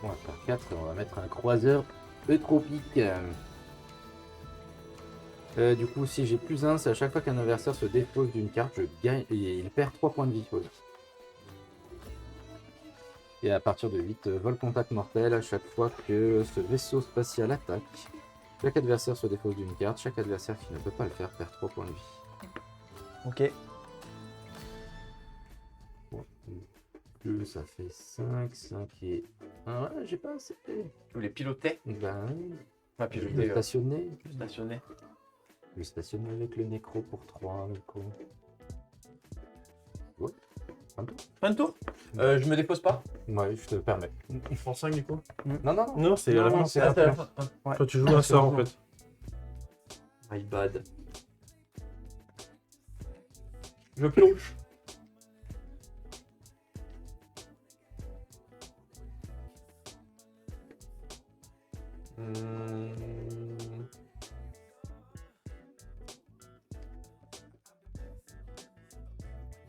On va faire 4 et on va mettre un croiseur eutropique. Du coup, si j'ai plus 1, c'est à chaque fois qu'un adversaire se dépose d'une carte, je gagne et il perd 3 points de vie. Et à partir de 8, vol contact mortel à chaque fois que ce vaisseau spatial attaque. Chaque adversaire se dépose d'une carte, chaque adversaire qui ne peut pas le faire perd 3 points de vie. ok. Bon, 2, ça fait 5, 5 et 1. Ouais, j'ai pas assez. Tu les pilotais? Ben, Pas je piloter. vais stationner. Stationné. Je vais stationner avec le nécro pour 3, Nico. Ouais, un tour. Fin de tour. Je me dépose pas. Ouais, je te permets. Je prends 5 du coup. Non, non, non. Non, c'est à la Non, fin. c'est Ah, la c'est à la fin. fin. Quand tu joues un sort en fait. My bad. Je pioche.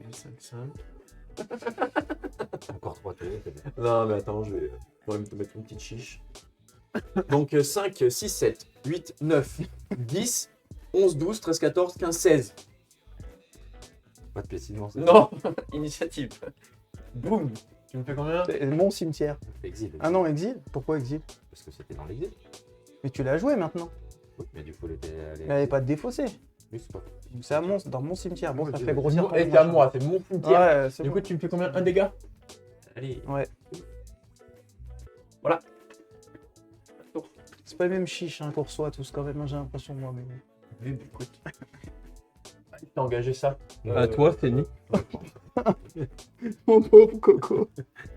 Et 5. Encore 3 tours. c'est bon. Non, mais attends, je vais te mettre une petite chiche. Donc 5, 6, 7, 8, 9, 10, 11, 12, 13, 14, 15, 16. Pas de piétinement, c'est Non, initiative. Boum. Tu me fais combien? C'est mon cimetière. exil. Ah non, exil? Pourquoi exil? Parce que c'était dans l'exil. Mais tu l'as joué maintenant. Oui, mais du coup, elle était. Elle n'avait pas de défaussé. Oui, c'est pas. C'est à dans mon cimetière. Bon, ça Ok, fait ok. grossir. ton Et c'est machin. à moi, c'est mon cimetière. Ouais, c'est Du bon. coup, tu me fais combien? Un dégât? Allez. Ouais. Voilà. C'est pas les mêmes chiches hein, qu'on reçoit tous quand même, hein, j'ai l'impression moi. Mais... Mais écoute. T'as engagé ça. À toi, Féni. Mon pauvre Coco.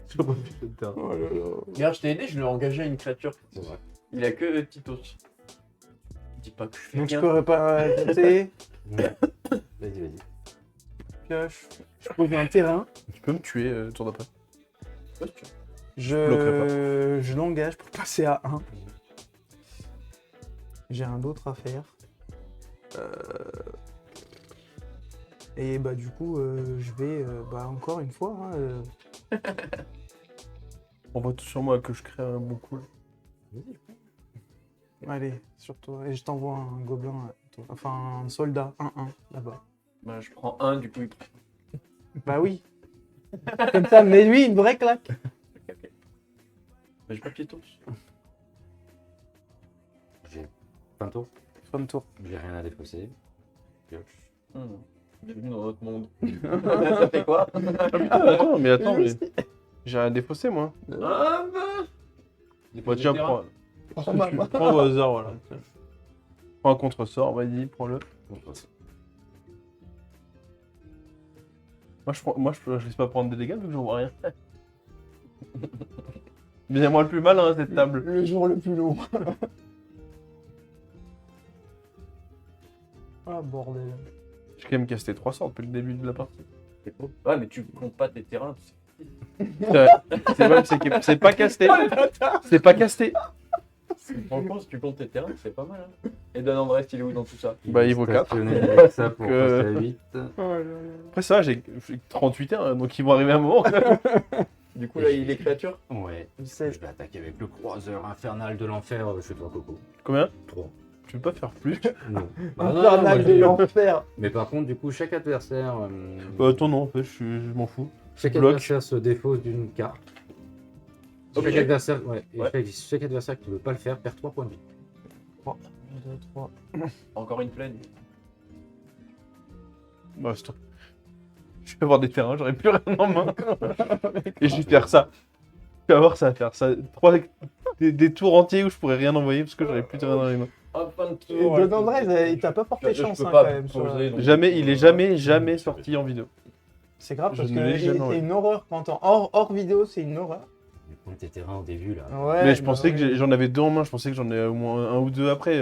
Sur le but de terrain. Oh là là. Regarde, je t'ai aidé, je l'ai engagé à une créature. C'est vrai. Il a que des petits os. Dis pas que je fais Donc je rien. peux pas compter. Vas-y. Pioche. Je trouve un terrain. Tu peux me tuer tour d'après. Ouais, tu- Je l'engage pour passer à 1. J'ai un d'autre à faire. Et bah du coup, je vais bah, encore une fois. Hein, On voit tout sur moi que je crée un bon coup. Là. Allez, sur toi. Et je t'envoie un gobelin. Enfin, un soldat 1-1 là-bas. Bah, je prends un, du coup. Bah oui. Comme ça, mais lui, une vraie claque. Mais j'ai pas piétos. J'ai fin de tour. Fin de tour. J'ai rien à défausser. Pioche. Bienvenue dans notre monde. Ça fait quoi? Attends, mais j'ai rien défaussé moi. Ah bah. Bon, tiens, prends au hasard, voilà. Prends un contre-sort, vas-y, prends-le. Je laisse pas prendre des dégâts vu que je vois rien. Bien moi le plus malin hein, cette table. Le jour le plus long. Ah bordel. J'ai quand même casté 3 sorts depuis le début de la partie. Ouais, mais tu comptes pas tes terrains. C'est pas casté. C'est pas casté. Franchement, si tu comptes tes terrains, c'est pas mal. Hein. Et Dan Andrés, il est où dans tout ça? Bah, il vaut 4. Stationné avec ça pour Que- passer à 8. Après ça, j'ai 38 terrains, donc ils vont arriver à un moment. Du coup, là, il est créature. Ouais. Je 16. vais attaquer avec le croiseur infernal de l'enfer chez toi, Coco. Combien 3. Tu peux pas faire plus Non. Infernal de l'enfer. Mais par contre, du coup, chaque adversaire. Attends, non, en fait, je m'en fous. Chaque bloque. adversaire se défausse d'une carte. Ok. Chaque adversaire, ouais, et Ouais. chaque adversaire qui ne veut pas le faire perd 3 points de vie. 1, 2, 3. Encore une plaine. Bah, c'est toi. Je vais avoir des terrains, j'aurai plus rien en main. Et je vais faire ça. Tu vas voir, ça va faire ça. Des tours entiers où je pourrais rien envoyer parce que j'aurais plus de rien dans les mains. En fin de Et tour. Don Andrés, il t'a pas porté Je chance peux hein, pas quand même. sur- poser, donc- Jamais, il est jamais sorti en vidéo. C'est grave parce Je que ne l'ai jamais c'est envoyé. une horreur quand on... hors vidéo, c'est une horreur. Du coup, tes terrains au début, là. Ouais, Mais je pensais bah que j'en avais 2 en main, je pensais que j'en ai au moins un ou deux après.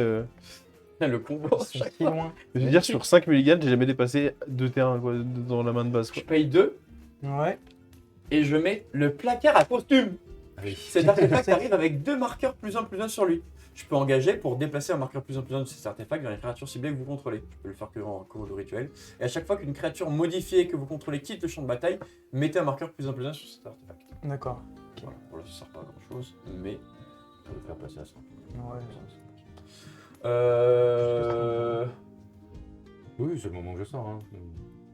Le combo. Ils sont si loin. Je veux dire, sur 5 mulligans, j'ai jamais dépassé 2 terrains quoi, dans la main de base. Je Quoi. paye 2 Ouais. et je mets le placard à costume. Ah oui. Cet artefact arrive avec 2 marqueurs +1/+1 sur lui. Je peux engager pour déplacer un marqueur +1/+1 de cet artefact vers une créature ciblée que vous contrôlez. Je peux le faire que en cours de rituel. Et à chaque fois qu'une créature modifiée que vous contrôlez quitte le champ de bataille, mettez un marqueur +1/+1 sur cet artefact. D'accord. Voilà, voilà, ça sert pas à grand chose, mais je vais le faire passer à ça. Ouais. Oui, c'est le moment que je sors. Hein.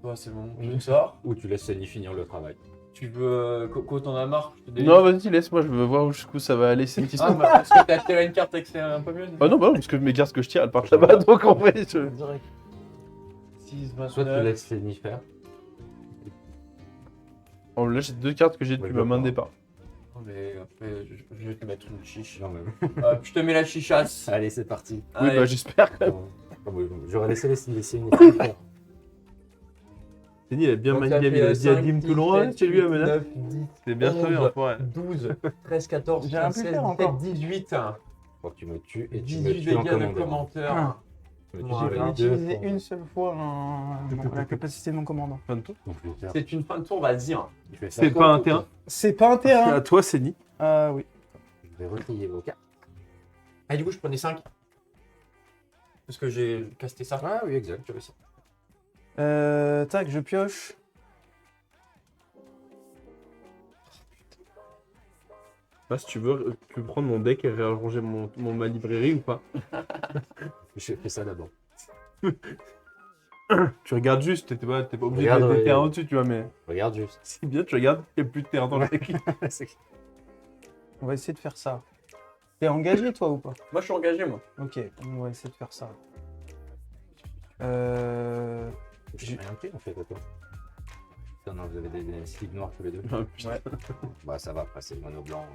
Ouais, c'est le moment que je sors. Ou tu laisses Sani finir le travail. Tu veux. Coco, t'en as marre? Je te délivre. Non, vas-y, laisse-moi, je veux voir jusqu'où ça va aller. C'est une Ah, bah, parce que t'as tiré une carte et que c'est un peu mieux. Ah non, bah non, parce que mes cartes que je tire, elles partent là-bas, donc en vrai, je... Direct. 6, Soit tu 29. laisses Sani faire. Oh, là, j'ai 2 cartes que j'ai depuis Ouais, ma main de d'accord. départ. Mais après, je vais te mettre une chiche. Quand même. Hop, je te mets la chichasse. Allez, c'est parti. Oui, Allez. bah j'espère. J'aurais laissé laisser une faire. Denis, il a bien Donc, ça manié fait, le 5, diadème 10, tout loin, 7, chez lui à 8, menace. 9, 10, C'est bien 11, trouvé, enfin. 12, 13, 14, J'ai un 15, plus 16, faire 17, encore. 18. Faut que tu me tues et tu 18 me tues en dégâts de commandeur. commentaire. Ah. Tu me tues Voilà. J'ai les deux utilisé pour- une seule fois la capacité de mon commandant. Fin de tour. Donc, je vais faire- C'est une fin de tour, vas-y. Hein. je vais faire C'est toi, pas un Coco. terrain. C'est pas un C'est terrain. à toi, Séni. Ah oui. Je vais retrier vos cartes. Ah, du coup, je prenais 5. Parce que j'ai casté ça. Ah oui, exact, tu réussis. Tac, je pioche. Bah, si tu veux, tu peux prendre mon deck et réarranger ma librairie ou pas? Je fais ça d'abord. Tu regardes juste, t'es pas obligé Regarde, de mettre des ouais. terrains au-dessus, tu vois, mais Regarde juste. c'est bien, tu regardes, il n'y a plus de terrain dans le deck. On va essayer de faire ça. T'es engagé toi ou pas? Moi, je suis engagé, moi. Ok, on va essayer de faire ça. J'ai rien pris en fait, attends. Putain, non, vous avez des slips noirs tous les deux. Ah, putain. Ouais. Bah ça va, après c'est le mono blanc.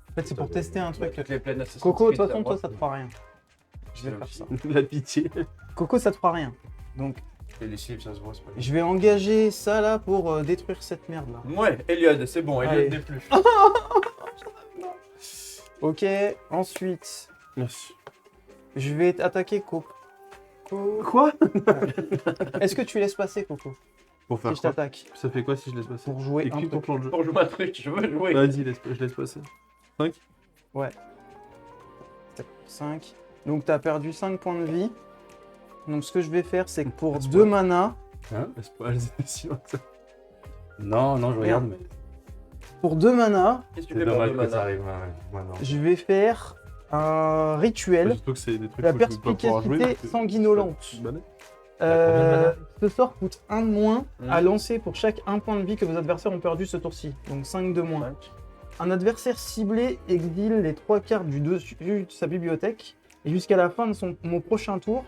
En fait, c'est pour tester un truc. Toutes les plaines Assassin's Coco, de Creed, toute façon, ça toi, va. ça te fera rien. Je vais faire ça. La pitié. Coco, ça te fera rien. Donc, Et les slips, ça se voit, c'est pas grave. je vais engager ça là pour détruire cette merde là. Ouais, Eliod, c'est bon, Allez. Eliod des plus. Ok, ensuite, Merci. je vais attaquer Coco. Quoi? Est-ce que tu laisses passer Coco Pour si faire je quoi? t'attaque? Ça fait quoi si je laisse passer? Pour jouer un Écris ton truc. plan de jeu. Pour jouer un truc, je veux jouer. Vas-y, je laisse passer. 5. 5. Donc, tu as perdu 5 points de vie. Donc, ce que je vais faire, c'est que pour Laisse 2 pas. mana, Laisse pas, c'est si loin que ça. Non, non, je regarde, mais pour 2 mana, Qu'est-ce que tu c'est fais pour dommage deux que ça mana? arrive maintenant. je vais faire un rituel. Surtout que c'est des trucs La où je vais pas pouvoir jouer, perspicacité parce que- sanguinolente. Bah, Ce sort coûte 1 de moins à Mhm. lancer pour chaque 1 point de vie que vos adversaires ont perdu ce tour-ci. Donc 5 de moins. Un adversaire ciblé exile les 3 cartes du dessus de sa bibliothèque. Et jusqu'à la fin de mon prochain tour,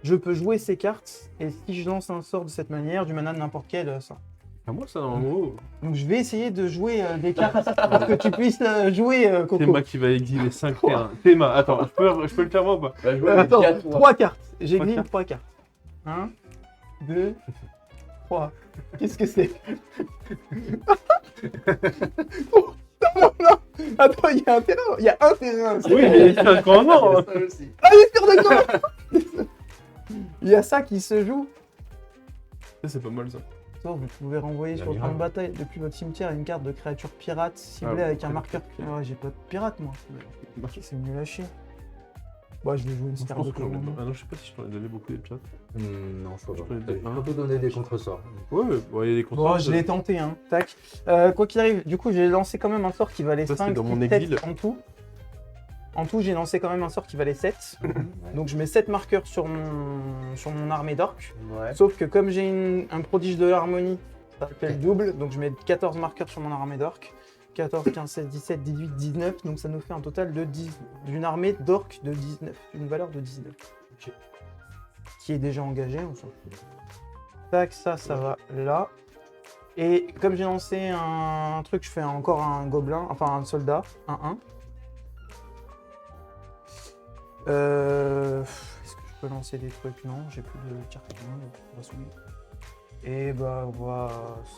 je peux jouer ces cartes. Et si je lance un sort de cette manière, du mana de n'importe quel sort. À moi, ça, normalement. Donc je vais essayer de jouer des cartes pour que tu puisses jouer Coco. Théma qui va exiler 5 terrains. Théma, attends, je peux le faire moi ou pas? Bah, jouer avec Attends, 4, 3 cartes. J'exile cartes. 3 cartes. 1, 2, 3. Qu'est-ce que c'est? Oh, non, non. Attends, il y a un terrain. Il y a un terrain. Oui, mais c'est un grand nom. hein. Ah, il est sûr d'accord. Il y a ça qui se joue. Ça, c'est pas mal ça. Vous pouvez renvoyer sur le champ de bataille depuis votre cimetière une carte de créature pirate ciblée Ah, avec un ouais. marqueur. Ouais, j'ai pas de pirate moi. C'est nul à chier. Bah, je vais jouer une Je carte pense de que j'en ai commandement. Ah non, je sais pas si je t'en ai donné beaucoup des pirates. Non, je crois Je pas. peux les- J'ai surtout donné des contre-sorts. Ouais, bon, il y a des Bon, contrats. je l'ai tenté, hein. Tac. Quoi qu'il arrive, du coup, j'ai lancé quand même un sort qui valait Ça, c'est 5 dans mon 7 exil. en tout. En tout, j'ai lancé quand même un sort qui valait 7. Ouais. Donc, je mets 7 marqueurs sur mon armée d'orques. Ouais. Sauf que comme j'ai un prodige de l'harmonie, ça fait le double. Donc, je mets 14 marqueurs sur mon armée d'orques. 14, 15, 16, 17, 18, 19. Donc, ça nous fait un total de 10 d'une armée d'orques de 19. Une valeur de 19. Ok. Qui est déjà engagée, on s'en fout. Tac, ça va là. Et comme j'ai lancé un truc, je fais encore un gobelin, enfin un soldat, un 1. Est-ce que je peux lancer des trucs? Non, j'ai plus de cartes de toute façon. Et bah, on va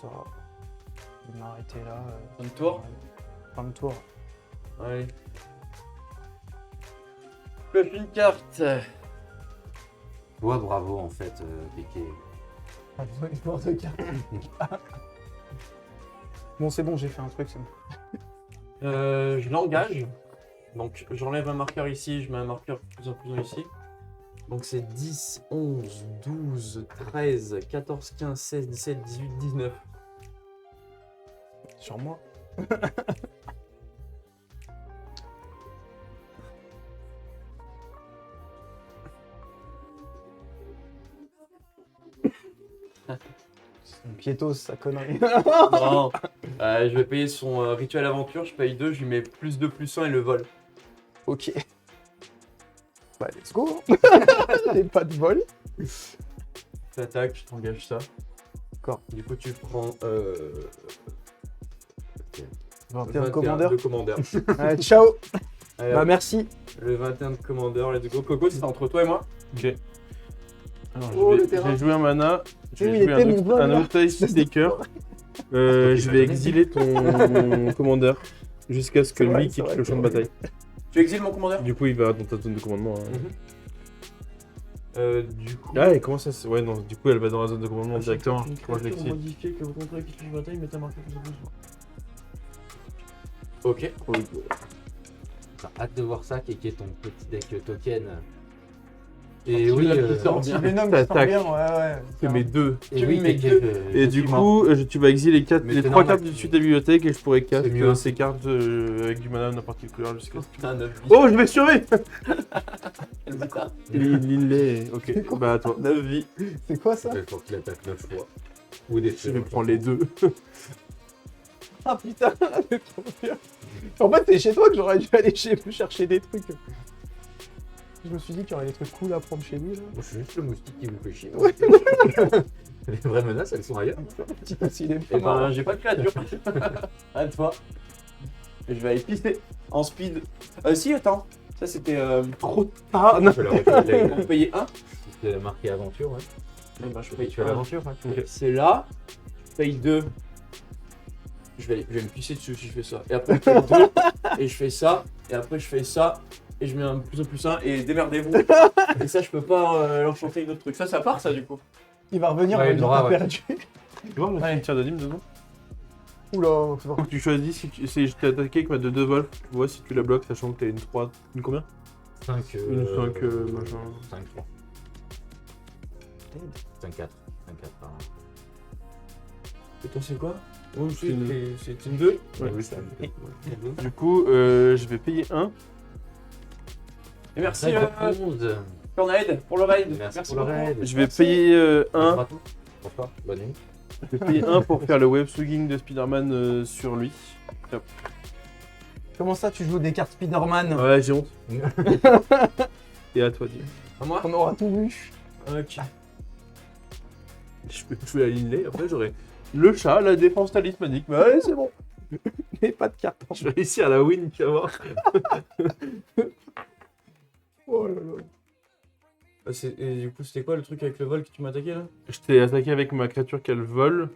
ça. Je vais m'arrêter là. Fin de tour. Fin de tour. Allez. Pioche une carte. Toi, bravo en fait, Piqué. de cartes. Bon, c'est bon, j'ai fait un truc, c'est bon. Je l'engage. Donc j'enlève un marqueur ici, je mets un marqueur plus en plus ici. Donc c'est 10, 11, 12, 13, 14, 15, 16, 17, 18, 19. Sur moi. C'est une piétos, sa connerie. Non, je vais payer son rituel aventure, je paye 2, je lui mets plus 2, plus 1 et le vol. Ok. Bah, let's go. J'ai pas de vol. T'attaques, je t'engage ça. D'accord. Du coup tu prends 21 de commandeur. de commandeur. Ciao. Allez, Bah, hop, merci. le 21 de commandeur, let's go. Coco, c'est entre toi et moi. Ok. Alors, Oh, le je terrain. vais jouer un mana. Je Eh oui, vais il jouer était mon vol, un là. Octaïs des cœurs. Je vais exiler ton commandeur jusqu'à ce que C'est vrai, lui c'est quitte vrai, le champ de c'est vrai. bataille. Tu exiles mon commandeur. Du coup, il va dans ta zone de commandement. hein. Du coup. Ah, et comment ça se... Ouais, non, du coup, elle va dans la zone de commandement directement. Moi, je l'exile. modifié que vous contrôlez qui touche bataille, mettez un marqueur plus besoin. Ok. T'as hâte de voir ça, Kéké, ton petit deck token. Et oui, Antivenom qui sort bien. Venom qui Ça sort attaque. bien, ouais. C'est mes deux. Tu mets mes deux. Et du coup, tu vas exiler les Mais les c'est 3 normal cartes que- du-dessus de ta bibliothèque et je pourrais C'est mieux. cast ces cartes avec du mana de n'importe quelle couleur jusqu'à. Putain, 9 vies. Oh, je vais survivre. Quel bâtard. Lillet. Ok, bah à toi. 9 vies. C'est quoi ça? Il faut qu'il attaque 9 fois. Ou des Je vais prendre les deux. Ah putain, c'est trop bien. En fait, c'est chez toi que j'aurais dû aller chercher des trucs. Je me suis dit qu'il y aurait des trucs cool à prendre chez lui là. Moi, je suis juste le moustique qui vous fait chier. Les vraies menaces, elles sont ailleurs. Petit aussi les Et ben, j'ai pas de créature. À toi. Je vais aller pisser en speed. Si, attends. Ça, c'était Trop tard. Non. Je vais la retirer. pour payer 1. C'était marqué aventure, ouais. Eh ben, je Et paye tu as 1. l'aventure, ouais. Ok. C'est là. Je paye 2. Je vais me pisser dessus si je fais ça. Et après, je fais 2. Et je fais ça. Et après, je fais ça. Et je mets un plus 1 et démerdez-vous. Et ça, je peux pas l'enchanter une autre truc. Ça part, ça, du coup. Il va revenir, Ouais, il il va aura, dire ouais. t'as perdu. Tu vois, on a une tire de dîme dedans. Oula, c'est Faut que tu choisis si je t'ai attaqué avec ma de 2 volts. Tu vois, si tu la bloques, sachant que t'as une 3. Une combien 5, Une 5, machin. 5, 3. 5, 4. 5, 4, pardon. Et toi, c'est quoi Oh, C'est une- c'est une 2. Ouais. Oui, c'est un Du coup, je vais payer 1. Et merci, 11. Cornaid, pour le raid. Merci pour beaucoup. le raid. Je vais payer 1. Bonsoir. Bonsoir. Bonne nuit. Je vais payer 1 pour faire le web swinging de Spider-Man sur lui. Comment ça, tu joues des cartes Spider-Man? Ouais, j'ai honte. Et à toi, Dieu. À moi. On aura tout vu. Ok. Je peux jouer à Linley, après j'aurai le chat, la défense talismanique. Bah ouais, c'est bon. Mais pas de cartes. Je vais réussir à la win, tu vas voir. Oh là là. Et du coup, c'était quoi le truc avec le vol que tu m'as attaqué là? Je t'ai attaqué avec ma créature qu'elle vole.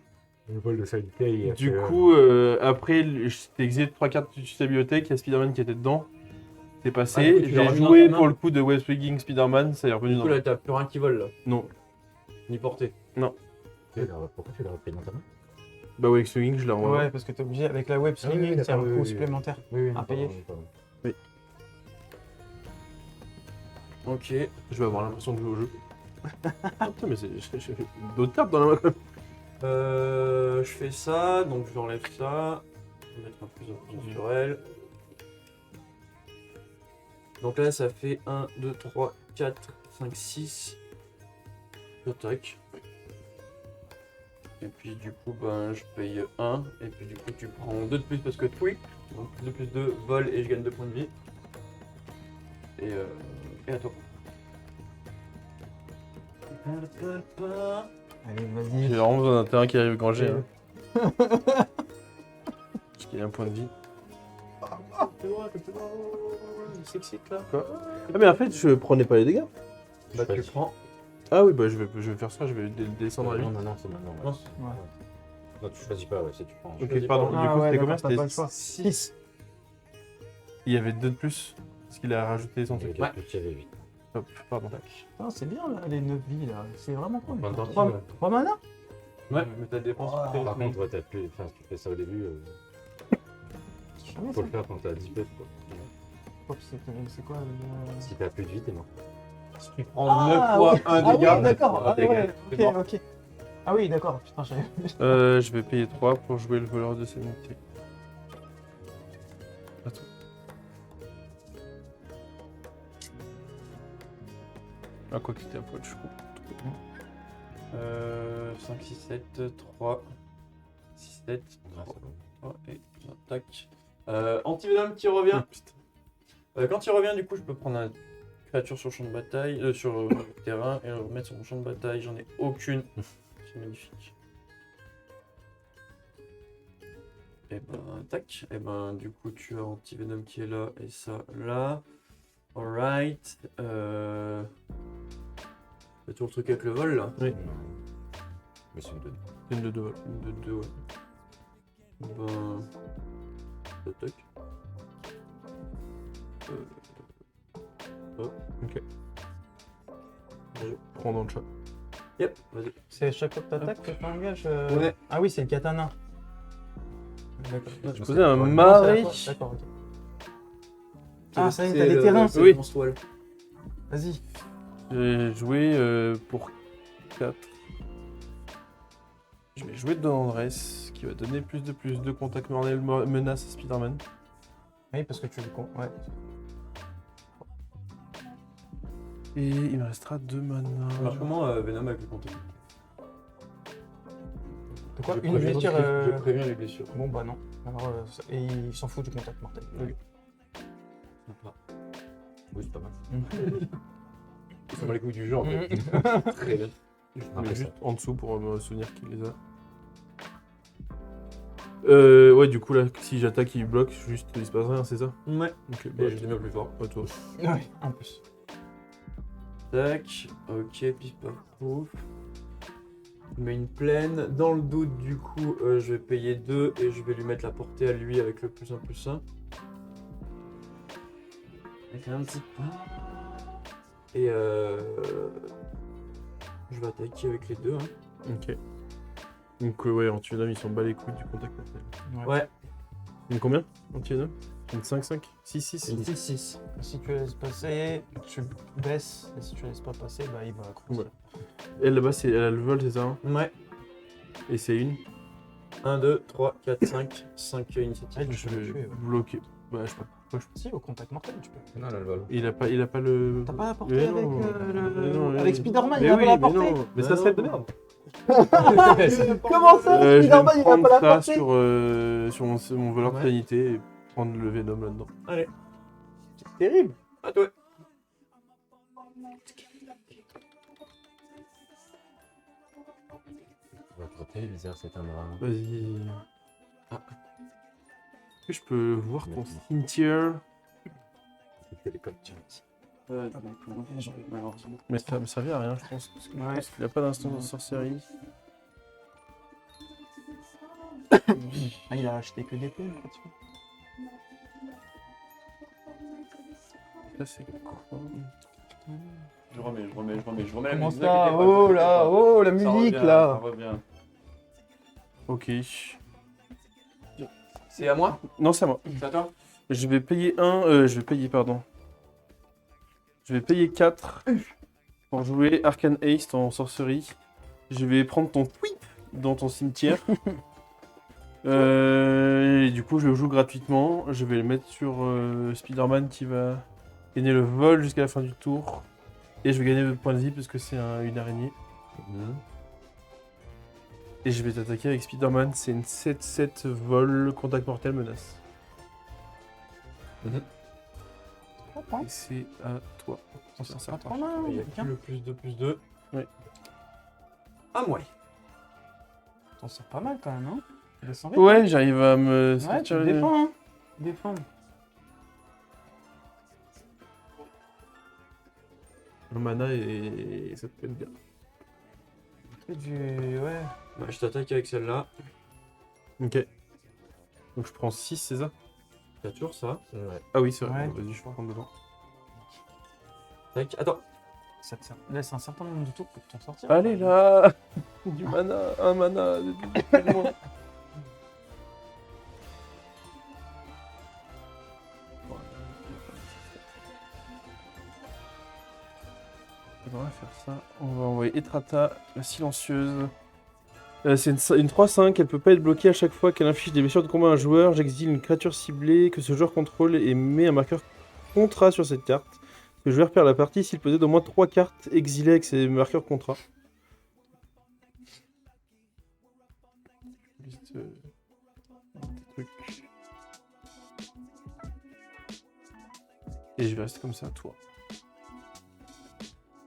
Le vol de sanité. Du coup, après, je t'ai exilé 3 cartes de ta bibliothèque, il y a Spider-Man qui était dedans. C'est passé, Ah, du coup, tu l'as j'ai remis dans joué ta main. pour le coup de web swinging Spider-Man, ça est revenu Du dans coup, là, t'as plus rien qui vole là. Non. Ni porté. Pourquoi tu l'as repris dans ta main? Bah web swinging, je l'ai renvoyé. Ouais, parce que t'es obligé avec la web Ah oui, swinging, c'est un d'accord, coût oui. supplémentaire. Oui, À payer. Ok. Je vais avoir l'impression de jouer au jeu. Ah, putain, mais j'ai d'autres cartes dans la main quand même. Je fais ça, donc j'enlève ça. Je vais mettre un plus sur elle. Donc là, ça fait 1, 2, 3, 4, 5, 6. J'attaque. Et puis du coup, ben, je paye 1. Et puis du coup, tu prends 2 de plus parce que tweak. Donc 2 plus 2, vol et je gagne 2 points de vie. Et à toi. Allez, J'ai vas-y. vraiment besoin d'un terrain qui arrive granger. Hein. Parce qu'il y a un point de vie. Sexy là. Ah mais en fait, je prenais pas les dégâts. Bah tu prends. Ah oui, bah je vais faire ça, je vais descendre à lui. Non, non, non, c'est maintenant. Ouais. Non, Ouais. Non, tu choisis pas, ouais, c'est tu prends. Ok, choisis pardon. pas. Du Ah coup, ouais, c'était combien? d'accord, t'as pas le C'était choix. 6. Il y avait 2 de plus. Parce qu'il a rajouté son truc. Ouais. Tu avais 8. Hop, pardon. Ah, c'est bien là, les 9 vies là. C'est vraiment cool. Enfin, tant pis, 3 ouais. mana? Ouais, mais ta défense. Ah, c'est- Par contre, ouais, t'as plus. Enfin, si tu fais ça au début, faut le faire quand t'as 10 buffs, quoi. C'est quoi le... Si t'as plus de vie, t'es mort. Si tu prends 9 fois 1 ah dégât. oui, d'accord. un Ah, dégât, ouais, c'est mort. ok. Ah oui, d'accord. Putain, j'avais... Je vais payer 3 pour jouer le voleur de sanité. Attends. Ah, quoi que c'était un poil, je crois. 5, 6, 7, 3, 6, 7, 3, et j'attaque. Antivenom qui revient. Quand il revient, du coup, je peux prendre une créature sur le champ de bataille, sur le terrain, et le remettre sur mon champ de bataille. J'en ai aucune. C'est magnifique. Et ben, tac. Et ben, du coup, tu as Antivenom qui est là, et ça là. Alright. C'est toujours le truc avec le vol là. Oui. Mais c'est une 2. Une de 2 voilà. Une de 2, ouais. Ben. Tac. Ok. Prends dans le chat. Yep, vas-y. C'est chaque fois que t'attaques que t'engages Ouais. Ah oui, c'est le katana. D'accord. Je posais un Non, c'est mari. la fois. D'accord, ok. Ah, ça y est, t'as C'est des le- terrains. c'est Oui. le monstre wall. Vas-y. J'ai joué pour 4. Je vais jouer Don Andrés, qui va donner plus de contact mortel menace à Spider-Man. Oui, parce que tu le con. Ouais. Et il me restera 2 mana. Ça marche comment Venom avec le contact? De quoi? Je Une préviens- blessure. Je préviens les blessures. Bon, bah non. Alors, et il s'en fout du contact mortel. Sympa. Oui, c'est pas mal. Mhm. C'est pas les couilles du jeu en fait. Très bien. Je Après mets ça. juste en dessous pour me souvenir qu'il les a. Ouais, du coup, là, si j'attaque, il bloque, juste il se passe rien, c'est ça? Ouais. Ok, Et je deviens plus fort. pas toi. Ouais, en plus. Tac. Ok, pif paf pouf. Je mets une plaine. Dans le doute, du coup, je vais payer 2 et je vais lui mettre la portée à lui avec le +1/+1. Avec un petit peu. Et je vais attaquer avec les deux. Hein. Ok. Donc, ouais, Anti-Venom, ils sont bas les couilles du contact mortel. Ouais. Donc, combien Anti-Venom 5-5 6-6 Une 6-6. Si tu laisses passer, tu baisses. Et si tu laisses pas passer, bah il va croiser. Ouais. Elle là-bas, elle a le vol, c'est ça hein Ouais. Et c'est une 1, 2, 3, 4, 5. 5 initiatives. Ouais, Je peux le vais tuer, ouais. bloquer. Bah, je sais pas. Si, au contact mortel, tu peux. Non, là, le vol. Il a pas le. T'as pas la portée Mais avec, non, le- mais non, avec oui. Spider-Man, Mais il a oui, pas la mais portée. non. Mais ça Mais serait non. de merde. Comment ça, Je vais Spider-Man, il a prendre pas la ça portée? sur mon voleur de Ouais. sanité et prendre le Venom là-dedans. Allez, C'est terrible. à toi. Votre téléviseur s'éteindra. Vas-y. Ah. Est-ce que je peux voir ton Merci. cimetière? Télécom, tiens. Mais ça me servir à rien, je pense. Parce qu'il a pas d'instance de sorcellerie. Ah, il a acheté que des plumes, pratiquement. Là, c'est quoi? Je remets. Comment ça? Oh là, oh la musique là. revient. Ok. C'est à moi? Non, c'est à moi. C'est à toi? Je vais payer pardon. Je vais payer 4 pour jouer Arcane Haste en sorcerie. Je vais prendre ton tweet dans ton cimetière. Et du coup, je le joue gratuitement. Je vais le mettre sur Spider-Man qui va gagner le vol jusqu'à la fin du tour. Et je vais gagner le point de vie parce que c'est une araignée. Et je vais t'attaquer avec Spider-Man. C'est une 7-7 vol, contact mortel, menace. Et c'est à toi. Ça Ça, pas trop mal, Il y a hein. que le +2/+2. Ouais. À moi. T'en sors pas mal quand même, hein. Descends vite. Ouais, j'arrive à me Ouais, tu sortir te les- défends, hein. Défends. Le mana et ça peut être bien. Fais du... Ouais. Bah, je t'attaque avec celle-là. Ok. Donc je prends 6, c'est ça? T'as toujours ça. Ouais. Ah oui, c'est vrai. Ouais. Vas-y, je vais prendre dedans. Tac. Attends. Ça te laisse un certain nombre de tours pour t'en sortir. Allez là Du mana, un mana. Excuse-moi. On va faire ça. On va envoyer Etrata, la silencieuse. C'est une 3-5, elle peut pas être bloquée à chaque fois qu'elle inflige des blessures de combat à un joueur. J'exile une créature ciblée que ce joueur contrôle et met un marqueur contrat sur cette carte. Le joueur perd la partie s'il possède au moins 3 cartes exilées avec ses marqueurs contrat. Liste, des trucs. Et je vais rester comme ça, toi.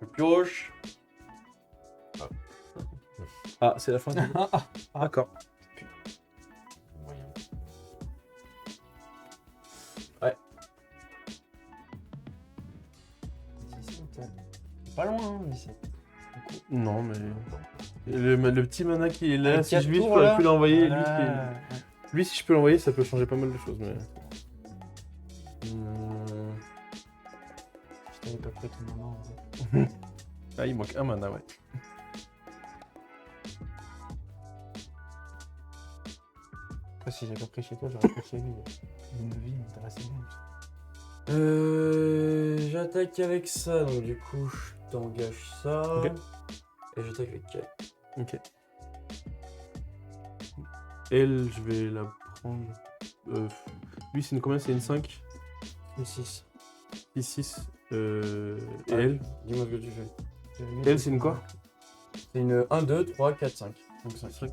Je pioche. Ah, c'est la fin du D'accord. Pas loin, hein, d'ici. Non, mais. Le petit mana qui est là, Avec si quatre je lui, je tours, pourrais là. plus l'envoyer. Voilà. Lui, si je peux l'envoyer, ça peut changer pas mal de choses. Mais... Je t'avais pas pris ton moment. En fait. Ah, il manque un mana, ouais. Après, si j'avais pas pris chez toi, j'aurais pris chez lui. Une vie m'intéressait bien. J'attaque avec ça, donc du coup, t'engages ça. Ok. Et j'attaque avec 4. Ok. Elle, je vais la prendre. Lui, c'est une combien? C'est une 5? Une 6. 6. Et elle? Dis-moi ce que tu fais. Elle, c'est une quoi? C'est une 1, 2, 3, 4, 5. Donc 5. 5.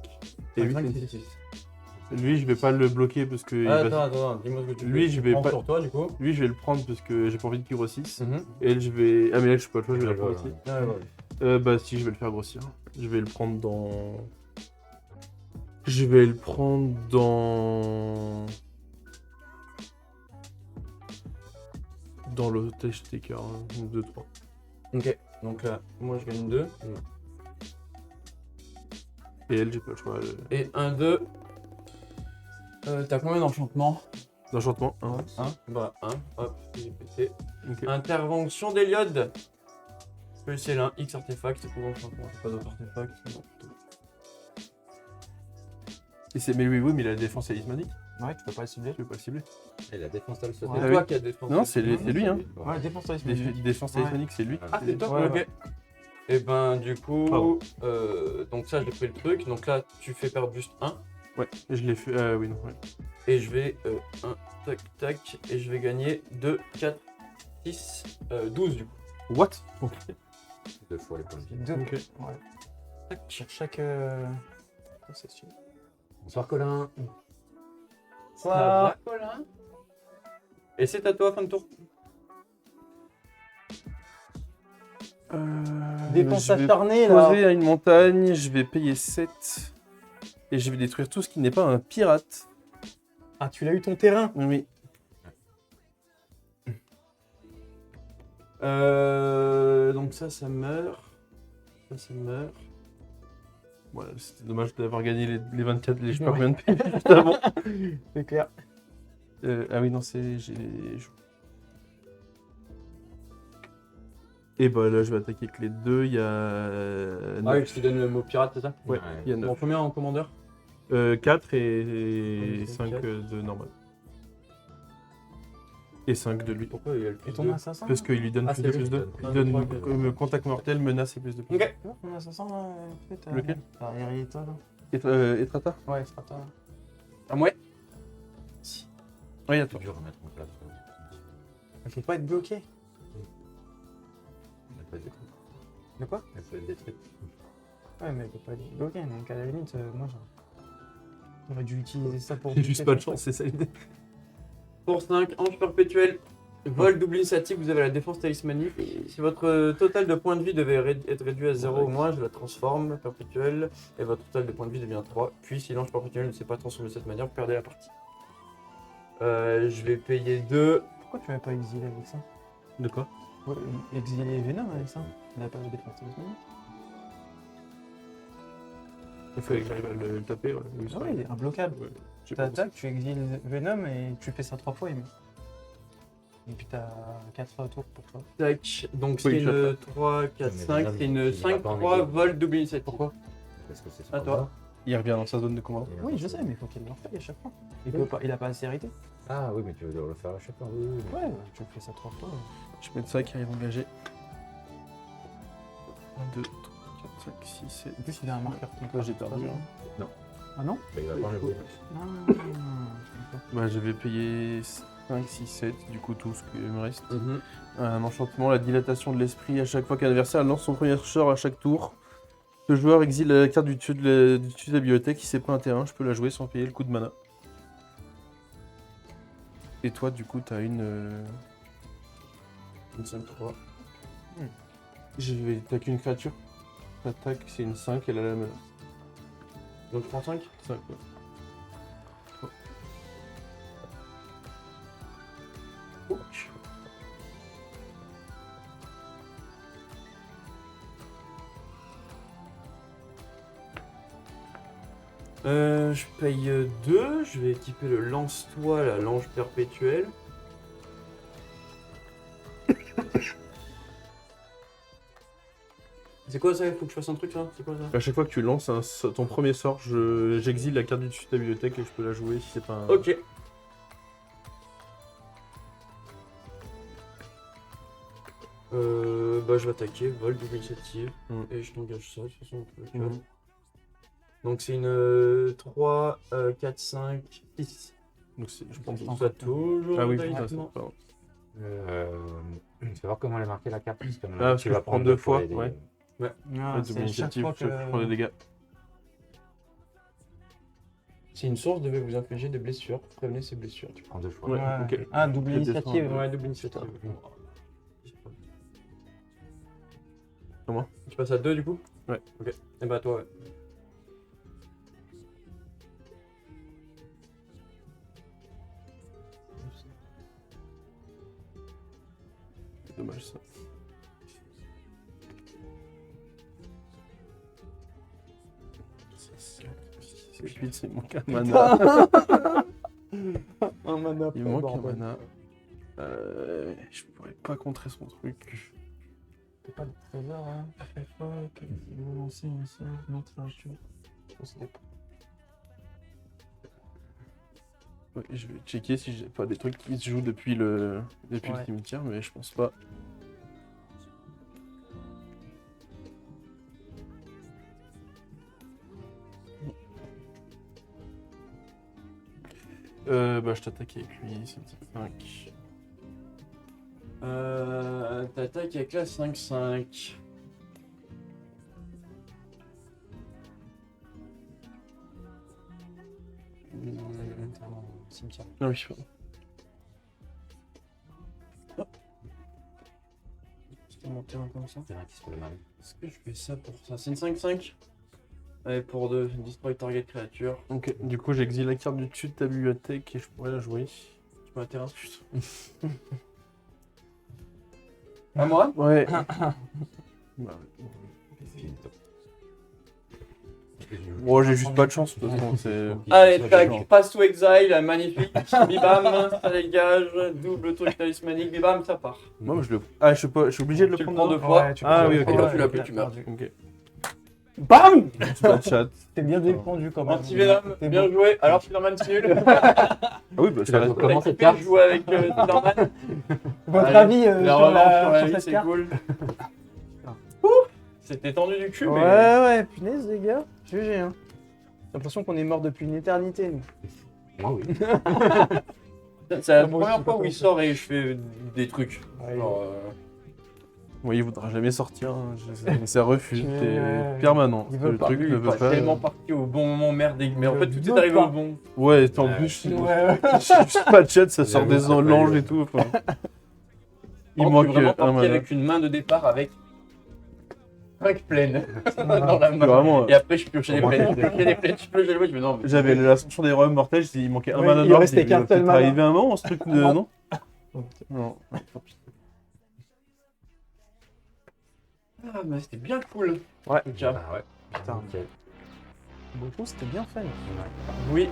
Et lui, 5, c'est 6, 6. lui, je vais pas le bloquer parce que. Ah, il va- attends, dis-moi ce que tu fais. Lui, je vais Prends pas- sur toi, du coup. Lui, je vais le prendre parce que j'ai pas envie qu'il grossisse. Mhm. Et elle, je vais. Ah, mais elle, je peux pas le choix, je vais la prendre Voilà. aussi. Ouais, ouais. Bah, si, je vais le faire grossir. Je vais le prendre dans. Je vais le prendre dans. Dans le test taker, 2, 3. Ok, donc là, moi je gagne 2. Et elle, j'ai pas le choix. Et 1, 2. T'as combien d'enchantements? D'enchantement, 1. 1. Bah, 1. Hop, j'ai pété. Ok. Intervention d'Eliod. Spécial 1, X artefact. Pour enchantement, j'ai pas d'autres artefacts. Non. Et c'est. Mais oui, mais il a la défense talismanique. Ouais, tu peux pas le cibler. Je vais pas le cibler. Et la défense, elle se Ouais. C'est Ah toi oui. qui as défendu. Non, c'est lui, hein. Ouais, défense talismanique. Défense talismanique, c'est lui. Ah, c'est toi? Ouais, Ok. ouais. Et ben, du coup. Bravo. Donc, ça, j'ai pris le truc. Donc là, tu fais perdre juste 1. Ouais, je l'ai fait. Oui, non, ouais. Et je vais 1, tac, tac. Et je vais gagner 2, 4, 6, 12 du coup. What? Ok. 2 fois les points de vie. Deux. Ok. Ouais. Tac. Sur chaque concession. Bonsoir Colin. Ça va, Colin? Et c'est à toi, fin de tour. Dépense je vais acharnée là. poser à une montagne, je vais payer 7. Et je vais détruire tout ce qui n'est pas un pirate. Ah, tu l'as eu ton terrain. Oui. Donc ça meurt. Ça meurt. Voilà, c'était dommage d'avoir gagné les 24, les je sais pas Ouais. combien de pays juste avant. C'est clair. Ah oui, non, c'est. Et bah là, je vais attaquer avec les deux. Il y a. Ah oui, je te donne le mot pirate, c'est ça? Ouais, il y a Bon, 9. combien en commandeur? 4 et Ok, 5 quatre. de normal. Et 5 de lui. Pourquoi il y a le Et plus ton deux? assassin Parce qu'il lui donne Ah, plus c'est de lui. plus 2. Il Un, donne deux, trois, quatre. contact mortel, menace et plus de plus. Ok. Tu vois ton assassin là peut-être, Lequel? T'as Irita là. Et Trata? Ouais, c'est pas toi. Ah, ouais. Oui, à C'est toi. dur à mettre en place. Elle peut pas être bloquée. Elle peut être détruite. De quoi? Elle peut être détruite. Ouais, mais elle peut pas être bloquée. Donc à la limite, moi j'aurais dû utiliser ça pour. J'ai juste pas de chance, c'est ça l'idée. Pour 5, ange perpétuel. Vol double initiative, vous avez la défense talismanique. Si votre total de points de vie devait être réduit à 0 ou moins, je la transforme perpétuelle et votre total de points de vie devient 3. Puis si l'ange perpétuel ne s'est pas transformé de cette manière, vous perdez la partie. Je vais payer 2. Pourquoi tu vas pas exiler avec ça? De quoi? Ouais, exiler Venom avec ça. Il a pas de défense talismanique. Il fallait que j'arrive à le taper. Ouais. Oui, Ah ouais, imbloquable. Ouais. J'ai pas T'attaques, tu exiles Venom et tu fais ça 3 fois, il meurt. Et puis t'as 4 tours pour toi. Tac. Donc Oui, c'est je une 3, 4, Mais 5. Venom, C'est une il ira 5, pas en 3, exil. vol double initiative. Pourquoi? Parce que c'est À toi. combat. Il revient dans sa zone de commandant. Et Oui, je sais, mais il faut qu'il le refasse à chaque fois. Il a pas assez hérité. Ah oui, mais tu veux le faire à chaque fois. Oui, oui, oui. Ouais, tu fais ça 3 fois. Je mets ça qui arrive engagé. 1, 2, 3, 4, 5, 6, 7. En plus, il a un marqueur. Là, j'ai perdu. Ah non? Bah, il va pas enlever. Ah, Bah, je vais payer 5, 6, 7, du coup tout ce qui me reste. Mhm. Un enchantement, la dilatation de l'esprit. À chaque fois qu'un adversaire lance son premier sort à chaque tour, le joueur exile la carte du dessus de la bibliothèque. Si c'est pas un terrain, je peux la jouer sans payer le coup de mana. Et toi, du coup, t'as une. Une 5, 3. Je vais attaquer une créature. L'attaque, c'est une 5, elle a la menace. Donc je prends 5. 5, ouais. Je paye 2, je vais équiper le lance-toi, la l'ange perpétuel. C'est quoi ça? Il faut que je fasse un truc là? C'est quoi ça? À chaque fois que tu lances ton premier sort, j'exile la carte du dessus de ta bibliothèque et je peux la jouer si c'est pas un. Ok. Bah, je vais attaquer, vol, double initiative, Mm. et je t'engage ça, de toute façon. Mhm. Donc c'est une 3, 4, 5, 6. Donc je pense. Ça toujours Ah oui, directement. pardon. Tu vas voir comment elle est marquée la carte. Parce que parce que je prends 2 fois, les dés. ouais. Ah, Ouais, double c'est chaque initiative, fois je prends des dégâts. Si une source devait vous infliger des blessures, prévenez ces blessures. Tu prends 2 fois. Ouais, Ouais. ok. Ah, double Je descends, initiative. ouais. Ouais, double initiative. Comment? Tu passes à 2 du coup? Ouais. Ok. Et bah toi, ouais. C'est dommage ça. C'est 8, c'est manque un mana. Un mana. Il manque un mana. Je pourrais pas contrer son truc. C'est pas le trésor, hein. Fait pas, ils vont lancer une seule, une autre créature. Je sais pas. Ouais, je vais checker si j'ai pas des trucs qui se jouent depuis le Ouais. cimetière, mais je pense pas. Bah je t'attaque avec lui, c'est un petit 5. T'attaques avec la 5-5. Cimetière. Ah oui, pardon. Je monter un comme ça. C'est un qui se fait le mal. Est-ce que je fais ça pour ça? C'est une 5-5? Ouais, pour de destroy target créature. Ok, du coup j'exile la carte du dessus de ta bibliothèque et je pourrais la jouer. Tu peux atterrir putain. À moi? Ouais. Bah, bon, j'ai juste pas de chance, de toute façon, c'est... Allez, tac, pass to exile, magnifique. Bibam, ça dégage, double truc talismanique, bibam, ça part. Moi, je le... Ah, je suis obligé de le Tu le prendre prends deux fois. Ouais, tu Ah peux oui, le ok. prendre, Et quand tu l'as ouais, plus, tu meurs. Ok. BAM! Pas de chat. T'es bien défendu quand même. Anti-Venom, T'es bien bon. joué. Alors, Spider-Man, c'est nul. Ah oui, bah ça reste... Comment T'as cette carte joué avec Spider-Man. Votre Allez, avis La sur, revanche sur la sur vie, cette c'est carte? cool. C'était tendu du cul, Ouais, mais. ouais, punaise, les gars. GG, hein. J'ai l'impression qu'on est mort depuis une éternité, nous. Moi, oui. C'est la Moi aussi, première fois pas où il sort et je fais des trucs. Ouais, Genre, Oui, il voudra jamais sortir, hein. Ça refuse, Ouais, c'est ouais. permanent. Il veut Le pas. truc lui, ne il veut est pas... tellement parti au bon moment merdique. Mais en Il fait, tout veut est arrivé pas. au bon. Ouais, en Ouais. plus, Ouais, juste pas de chat, ça sort J'avoue, des c'est pas anges eu. et tout, enfin... Il Il manque vraiment un parti mana. avec une main de départ avec 5 plaines dans la main. Vraiment, Et après, je piochais des Au moins, plaines. Je t'as piochais des plaines, je piochais des plaines. Je me dis non, mais. j'avais l'ascension des royaumes mortels, il manquait un Ouais, mana il noir, restait j'ai dit, qu'un il va seul peut-être mana. arriver un moment, ce truc de... Non. Non. Non. Ah, mais c'était bien cool. Ouais. Ciao. Bah ouais. Putain. Nickel. beaucoup, c'était bien fait. Oui.